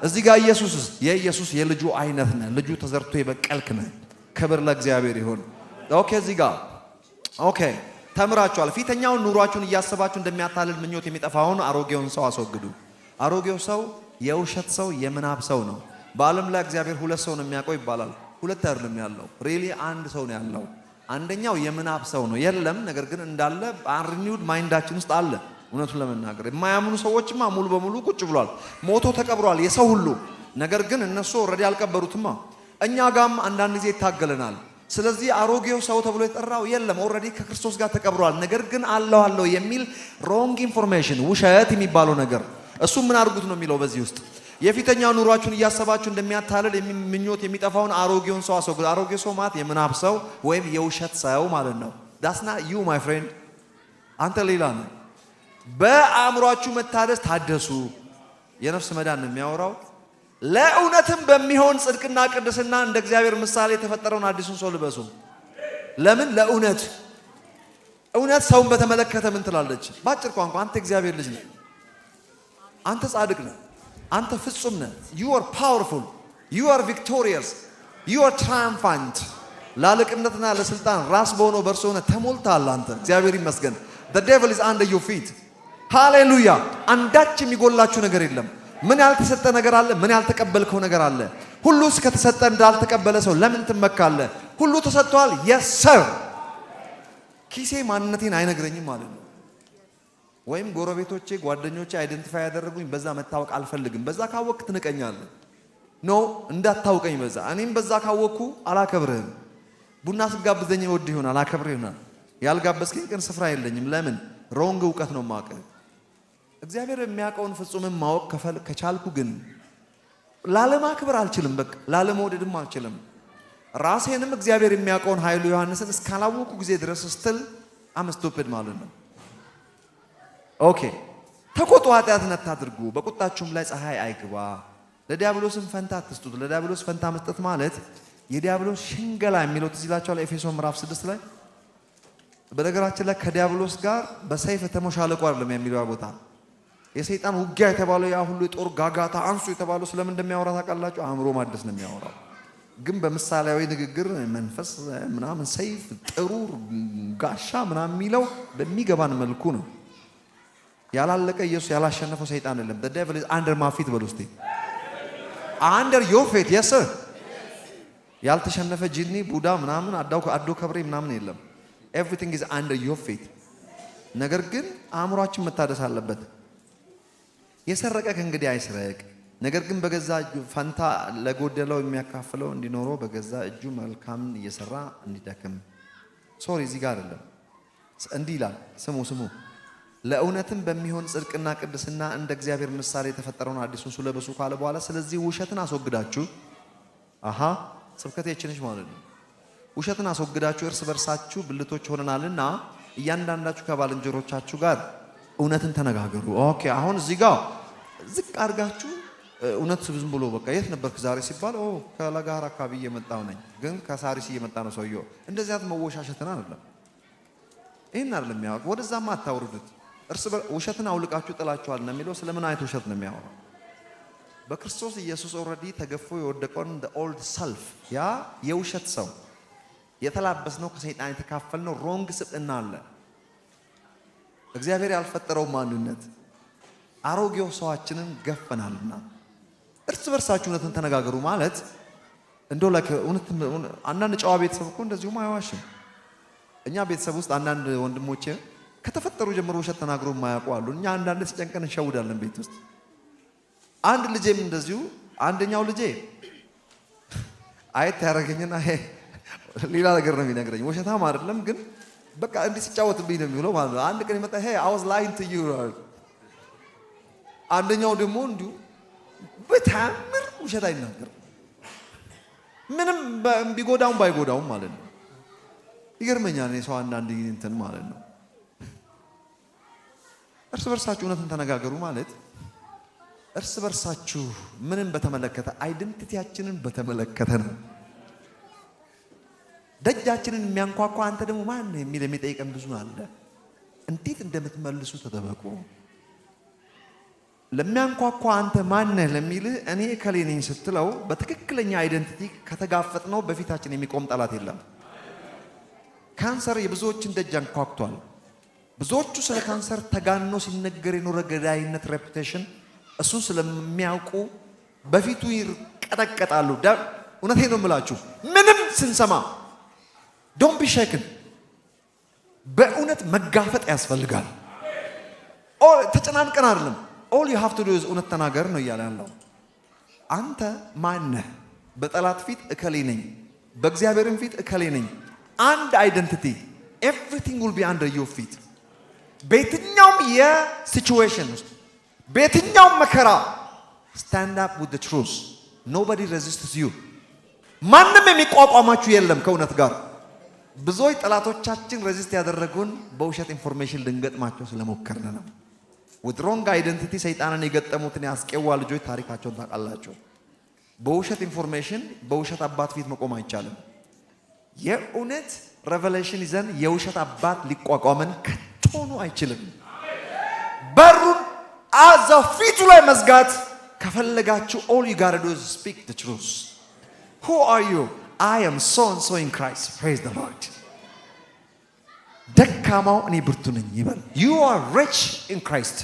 እዚህ ጋር የኢየሱስ የልጁ አይነት ነህ። ልጁ ተዘርቶ የበቀልክ ነህ። ክብር ለእግዚአብሔር ይሁን። ኦኬ፣ እዚህ ጋር ኦኬ፣ ተምራችኋል። ፊተኛውን ኑሯችሁን እያሰባችሁ እንደሚያታልል ምኞት የሚጠፋውን አሮጌውን ሰው አስወግዱ። አሮጌው ሰው የውሸት ሰው፣ የምናብ ሰው ነው። በዓለም ላይ እግዚአብሔር ሁለት ሰው ነው የሚያውቀው ይባላል። ሁለት አይደለም ያለው፣ ሪሊ አንድ ሰው ነው ያለው። አንደኛው የምናብ ሰው ነው የለም፣ ነገር ግን እንዳለ አንሪኒውድ ማይንዳችን ውስጥ አለ። እውነቱን ለመናገር የማያምኑ ሰዎችማ ሙሉ በሙሉ ቁጭ ብሏል፣ ሞቶ ተቀብሯል የሰው ሁሉ። ነገር ግን እነሱ ኦልሬዲ አልቀበሩትማ። እኛ ጋም አንዳንድ ጊዜ ይታገለናል። ስለዚህ አሮጌው ሰው ተብሎ የጠራው የለም፣ ኦልሬዲ ከክርስቶስ ጋር ተቀብሯል። ነገር ግን አለው የሚል ሮንግ ኢንፎርሜሽን፣ ውሸት የሚባለው ነገር እሱ ምን አድርጉት ነው የሚለው በዚህ ውስጥ የፊተኛው ኑሯችሁን እያሰባችሁ እንደሚያታልል ምኞት የሚጠፋውን አሮጌውን ሰው አስወግዱ። አሮጌው ሰው ማለት የምናብ ሰው ወይም የውሸት ሰው ማለት ነው። that's not you my friend፣ አንተ ሌላ ነህ። በአእምሯችሁ መታደስ ታደሱ። የነፍስ መዳን ነው የሚያወራው። ለእውነትም በሚሆን ጽድቅና ቅድስና እንደ እግዚአብሔር ምሳሌ የተፈጠረውን አዲሱን ሰው ልበሱ። ለምን? ለእውነት። እውነት ሰውን በተመለከተ ምን ትላለች? ባጭር ቋንቋ አንተ እግዚአብሔር ልጅ ነህ፣ አንተ ጻድቅ ነህ፣ አንተ ፍጹም ነህ። you are powerful, you are victorious, you are triumphant። ለአለቅነትና ለስልጣን ራስ በሆነው በእርሱ ሆነ ተሞልተሃል አንተ። እግዚአብሔር ይመስገን። the devil is under your feet። ሃሌሉያ። አንዳች የሚጎላችሁ ነገር የለም። ምን ያልተሰጠ ነገር አለ? ምን ያልተቀበልከው ነገር አለ? ሁሉ እስከተሰጠ እንዳልተቀበለ ሰው ለምን ትመካለህ? ሁሉ ተሰጥቷል። yes sir። ኪሴ ማንነቴን አይነግረኝም ማለት ነው። ወይም ጎረቤቶቼ፣ ጓደኞቼ አይደንቲፋይ ያደረጉኝ በዛ መታወቅ አልፈልግም። በዛ ካወቅክ ትንቀኛለህ። ኖ እንዳታውቀኝ በዛ። እኔም በዛ ካወቅኩ አላከብርህም። ቡና ስጋብዘኝ ወድ ይሆናል አላከብርህ ይሆናል። ያልጋበዝከኝ ግን ስፍራ የለኝም። ለምን? ሮንግ እውቀት ነው ማቀ። እግዚአብሔር የሚያውቀውን ፍጹምም ማወቅ ከቻልኩ ግን ላለማክበር አልችልም። በቃ ላለመውደድም አልችልም። ራሴንም እግዚአብሔር የሚያውቀውን ኃይሉ ዮሐንስን እስካላወቁ ጊዜ ድረስ ስትል አምስቶፕድ ማለት ነው። ኦኬ ተቆጡ፣ ኃጢአትን አታድርጉ፣ በቁጣችሁም ላይ ፀሐይ አይግባ፣ ለዲያብሎስም ፈንታ አትስጡት። ለዲያብሎስ ፈንታ መስጠት ማለት የዲያብሎስ ሽንገላ የሚለው ትዝ ይላችኋል ኤፌሶን ምዕራፍ 6 ላይ። በነገራችን ላይ ከዲያብሎስ ጋር በሰይፍ ተሞሻለቁ አይደለም የሚለው ቦታ። የሰይጣን ውጊያ የተባለው ያ ሁሉ የጦር ጋጋታ አንሱ የተባለው ስለምን እንደሚያወራ ታውቃላችሁ? አእምሮ ማደስ ነው የሚያወራው። ግን በምሳሌያዊ ንግግር መንፈስ ምናምን ሰይፍ ጥሩር ጋሻ ምናምን የሚለው በሚገባን መልኩ ነው። ያላለቀ ኢየሱስ ያላሸነፈው ሰይጣን የለም። the devil is under my feet በሉስቲ under your feet yes sir። ያልተሸነፈ ጂኒ ቡዳ ምናምን አዶ ከብሬ ምናምን የለም። everything is under your feet። ነገር ግን አእምሯችን መታደስ አለበት። የሰረቀ ከእንግዲህ አይስረቅ፣ ነገር ግን በገዛ እጁ ፈንታ ለጎደለው የሚያካፍለው እንዲኖረው በገዛ እጁ መልካም እየሰራ እንዲደክም። ሶሪ እዚህ ጋር አይደለም እንዲህ ይላል። ስሙ ለእውነትም በሚሆን ጽድቅና ቅድስና እንደ እግዚአብሔር ምሳሌ የተፈጠረውን አዲሱን ሰው ለበሱ ካለ በኋላ ስለዚህ ውሸትን አስወግዳችሁ ስብከቴ እቺ ነች ማለት ነው። ውሸትን አስወግዳችሁ እርስ በርሳችሁ ብልቶች ሆነናልና እያንዳንዳችሁ ከባልንጀሮቻችሁ ጋር እውነትን ተነጋገሩ። ኦኬ አሁን እዚህ ጋር ዝቅ አድርጋችሁ እውነት ዝም ብሎ በቃ የት ነበርክ ዛሬ ሲባል ከለጋር አካባቢ እየመጣው ነኝ፣ ግን ከሳሪስ እየመጣ ነው ሰውየው። እንደዚያት መወሻሸትን አይደለም፣ ይሄን አይደለም የሚያወቅ። ወደዛማ አታውርዱት። ውሸትን አውልቃችሁ ጥላችኋል ነው የሚለው። ስለምን አይነት ውሸት ነው የሚያወራው? በክርስቶስ ኢየሱስ ኦልሬዲ ተገፎ የወደቀውን the old self ያ የውሸት ሰው የተላበስነው ከሰይጣን የተካፈልነው ሮንግ ስብዕና አለ። እግዚአብሔር ያልፈጠረው ማንነት አሮጌው ሰዋችንን ገፈናልና እርስ በርሳችሁ እውነትን ተነጋገሩ ማለት እንደው ለከ እውነት አንዳንድ ጨዋ ቤተሰብ እኮ እንደዚሁም አይዋሽም። እኛ ቤተሰብ ውስጥ አንዳንድ ወንድሞቼ ከተፈጠሩ ጀምሮ ውሸት ተናግሮ የማያውቁ አሉ። እኛ አንዳንድ ሲጨንቀን እንሸውዳለን ቤት ውስጥ። አንድ ልጄም እንደዚሁ አንደኛው ልጄ አየት ያደረገኝና ሌላ ነገር ነው የሚነግረኝ። ውሸታም አይደለም ግን በቃ እንዲህ ሲጫወትብኝ ነው የሚውለው ማለት ነው። አንድ ቀን ይመጣ I was lying to you። አንደኛው ደግሞ እንዲሁ በታምር ውሸት አይናገርም፣ ምንም ቢጎዳውም ባይጎዳውም ማለት ነው። ይገርመኛል ሰው አንዳንድ እንትን ማለት ነው። እርስ በርሳችሁ እውነትን ተነጋገሩ ማለት እርስ በርሳችሁ ምንን በተመለከተ አይደንቲቲያችንን በተመለከተ ነው። ደጃችንን የሚያንኳኳ አንተ ደግሞ ማን ነው የሚል የሚጠይቀን ብዙ አለ። እንዴት እንደምትመልሱ ተጠበቁ። ለሚያንኳኳ አንተ ማን ነህ ለሚልህ እኔ እከሌ ነኝ ስትለው በትክክለኛ አይደንቲቲ ከተጋፈጥነው በፊታችን የሚቆም ጠላት የለም። ካንሰር የብዙዎችን ደጅ አንኳኩቷል። ብዙዎቹ ስለ ካንሰር ተጋኖ ሲነገር የኖረ ገዳይነት ሬፑቴሽን እሱን ስለሚያውቁ በፊቱ ይቀጠቀጣሉ። እውነቴን ነው የምላችሁ ምንም ስንሰማ ዶንት ቢ ሼክን። በእውነት መጋፈጥ ያስፈልጋል። ተጨናንቀን አይደለም። all you have to do is እውነት ተናገር ነው እያለ ያለው። አንተ ማን ነህ? በጠላት ፊት እከሌ ነኝ፣ በእግዚአብሔርም ፊት እከሌ ነኝ። አንድ አይደንቲቲ everything will be under your feet። በየትኛውም የሲቹዌሽን ውስጥ በየትኛውም መከራ stand up with the truth። nobody resists you። ማንም የሚቋቋማችሁ የለም ከእውነት ጋር። ብዙዎች ጠላቶቻችን ሬዚስት ያደረጉን በውሸት ኢንፎርሜሽን ልንገጥማቸው ስለሞከርን ነው። with wrong identity ሰይጣንን የገጠሙትን ያስቀዋ ልጆች ታሪካቸውን ታውቃላችሁ። በውሸት ኢንፎርሜሽን በውሸት አባት ፊት መቆም አይቻልም። የእውነት ሬቨሌሽን ይዘን የውሸት አባት ሊቋቋመን ከቶኑ አይችልም። በሩን አዛው ፊቱ ላይ መዝጋት ከፈለጋችሁ all you gotta do is speak the truth። who are you? I am so and so in Christ. Praise the Lord። ደካማው እኔ ብርቱ ነኝ ይበል። you are rich in Christ።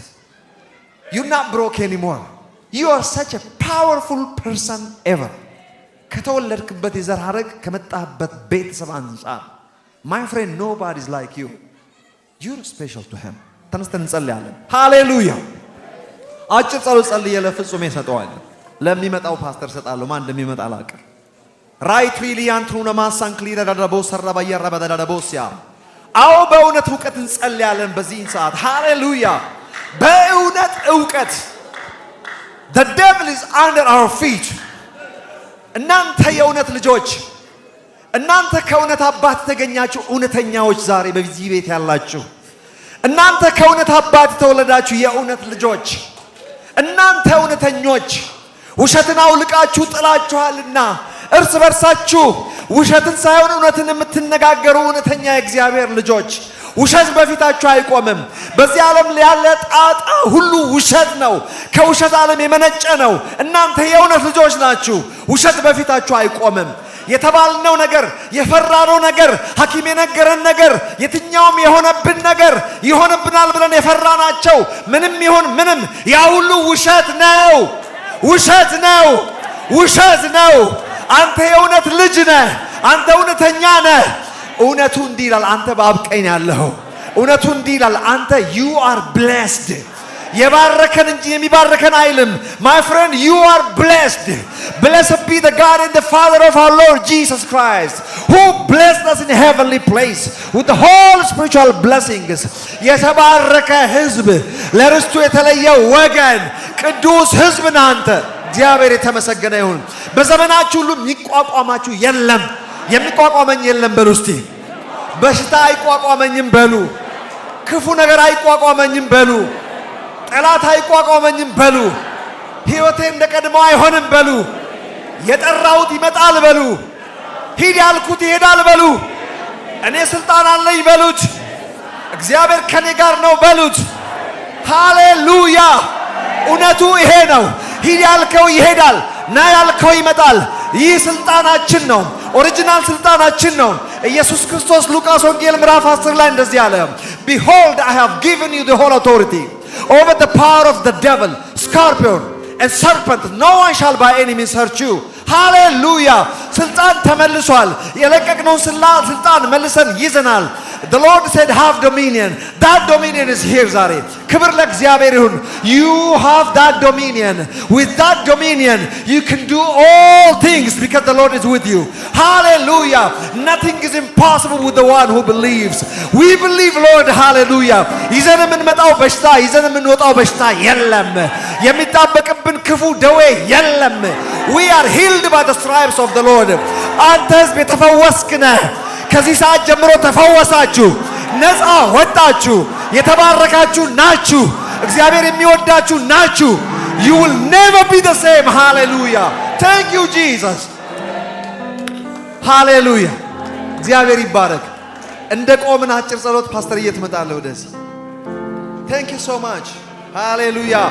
you're not broke anymore። you are such a powerful person ever። ከተወለድክበት የዘር ሐረግ ከመጣህበት ቤተሰብ አንፃር my friend nobody is like you። you're special to him። ተነስተን እንጸልያለን። ሃሌሉያ። አጭር ጸሎት ጸልዬ ለፍጹም እሰጠዋለሁ። ለሚመጣው ፓስተር እሰጣለሁ። ማን እንደሚመጣ አላውቅም። ራይት ዊሊያን ትሩነ ማሳን ክሊራ ዳዳቦ ሰራባ ያራባ ዳዳቦሲያ። አዎ በእውነት ዕውቀት እንጸልያለን በዚህ ሰዓት። ሃሌሉያ። በእውነት እውቀት the devil is under our feet እናንተ የእውነት ልጆች እናንተ ከእውነት አባት ተገኛችሁ እውነተኛዎች ዛሬ በዚህ ቤት ያላችሁ እናንተ ከእውነት አባት ተወለዳችሁ የእውነት ልጆች እናንተ እውነተኞች ውሸትን አውልቃችሁ ጥላችኋልና እርስ በርሳችሁ ውሸትን ሳይሆን እውነትን የምትነጋገሩ እውነተኛ የእግዚአብሔር ልጆች ውሸት በፊታችሁ አይቆምም በዚህ ዓለም ያለ ጣጣ ሁሉ ውሸት ነው ከውሸት ዓለም የመነጨ ነው እናንተ የእውነት ልጆች ናችሁ ውሸት በፊታችሁ አይቆምም የተባልነው ነገር የፈራነው ነገር ሐኪም የነገረን ነገር የትኛውም የሆነብን ነገር ይሆንብናል ብለን የፈራናቸው ምንም ይሁን ምንም ያ ሁሉ ውሸት ነው ውሸት ነው ውሸት ነው አንተ የእውነት ልጅ ነህ አንተ እውነተኛ ነህ እውነቱ እንዲህ ይላል አንተ በአብ ቀኝ ያለኸው እውነቱ እንዲህ ይላል አንተ you are blessed የባረከን እንጂ የሚባርከን አይልም my friend you are blessed blessed be the God and the Father of our Lord Jesus Christ who blessed us in heavenly place with the whole spiritual blessings የተባረከ ሕዝብ ለርስቱ የተለየ ወገን ቅዱስ ሕዝብ ነህ አንተ እግዚአብሔር የተመሰገነ ይሁን በዘመናችሁ ሁሉ የሚቋቋማችሁ የለም የሚቋቋመኝ የለም በሉ እስቲ በሽታ አይቋቋመኝም በሉ ክፉ ነገር አይቋቋመኝም በሉ ጠላት አይቋቋመኝም በሉ ሕይወቴ እንደቀድሞው አይሆንም በሉ የጠራሁት ይመጣል በሉ ሂድ ያልኩት ይሄዳል በሉ እኔ ስልጣን አለኝ በሉት እግዚአብሔር ከኔ ጋር ነው በሉት ሃሌሉያ እውነቱ ይሄ ነው ሂድ ያልከው ይሄዳል ና ያልከው ይመጣል ይህ ስልጣናችን ነው ኦሪጂናል ስልጣናችን ነው ኢየሱስ ክርስቶስ ሉቃስ ወንጌል ምዕራፍ 10 ላይ እንደዚህ አለ behold I have given you the whole authority over the power of the devil scorpion and serpent no one shall by any means hurt you hallelujah ስልጣን ተመልሷል የለቀቅነው ስልጣን መልሰን ይዘናል the Lord said have dominion that dominion is here ዛሬ ክብር ለእግዚአብሔር ይሁን you have that dominion with that dominion you can do all things because the Lord is with you hallelujah nothing is impossible with the one who believes we believe Lord hallelujah ይዘን የምንመጣው በሽታ ይዘን የምንወጣው በሽታ የለም የሚጣበቅብን ክፉ ደዌ የለም we are healed by the stripes of the Lord አንተ ሕዝብ የተፈወስክ ነህ ከዚህ ሰዓት ጀምሮ ተፈወሳችሁ ነፃ ወጣችሁ የተባረካችሁ ናችሁ እግዚአብሔር የሚወዳችሁ ናችሁ you will never be the same hallelujah thank you Jesus hallelujah እግዚአብሔር ይባረክ እንደ ቆምን አጭር ጸሎት ፓስተር እየተመጣለ ወደዚህ thank you so much hallelujah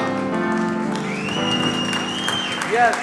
yes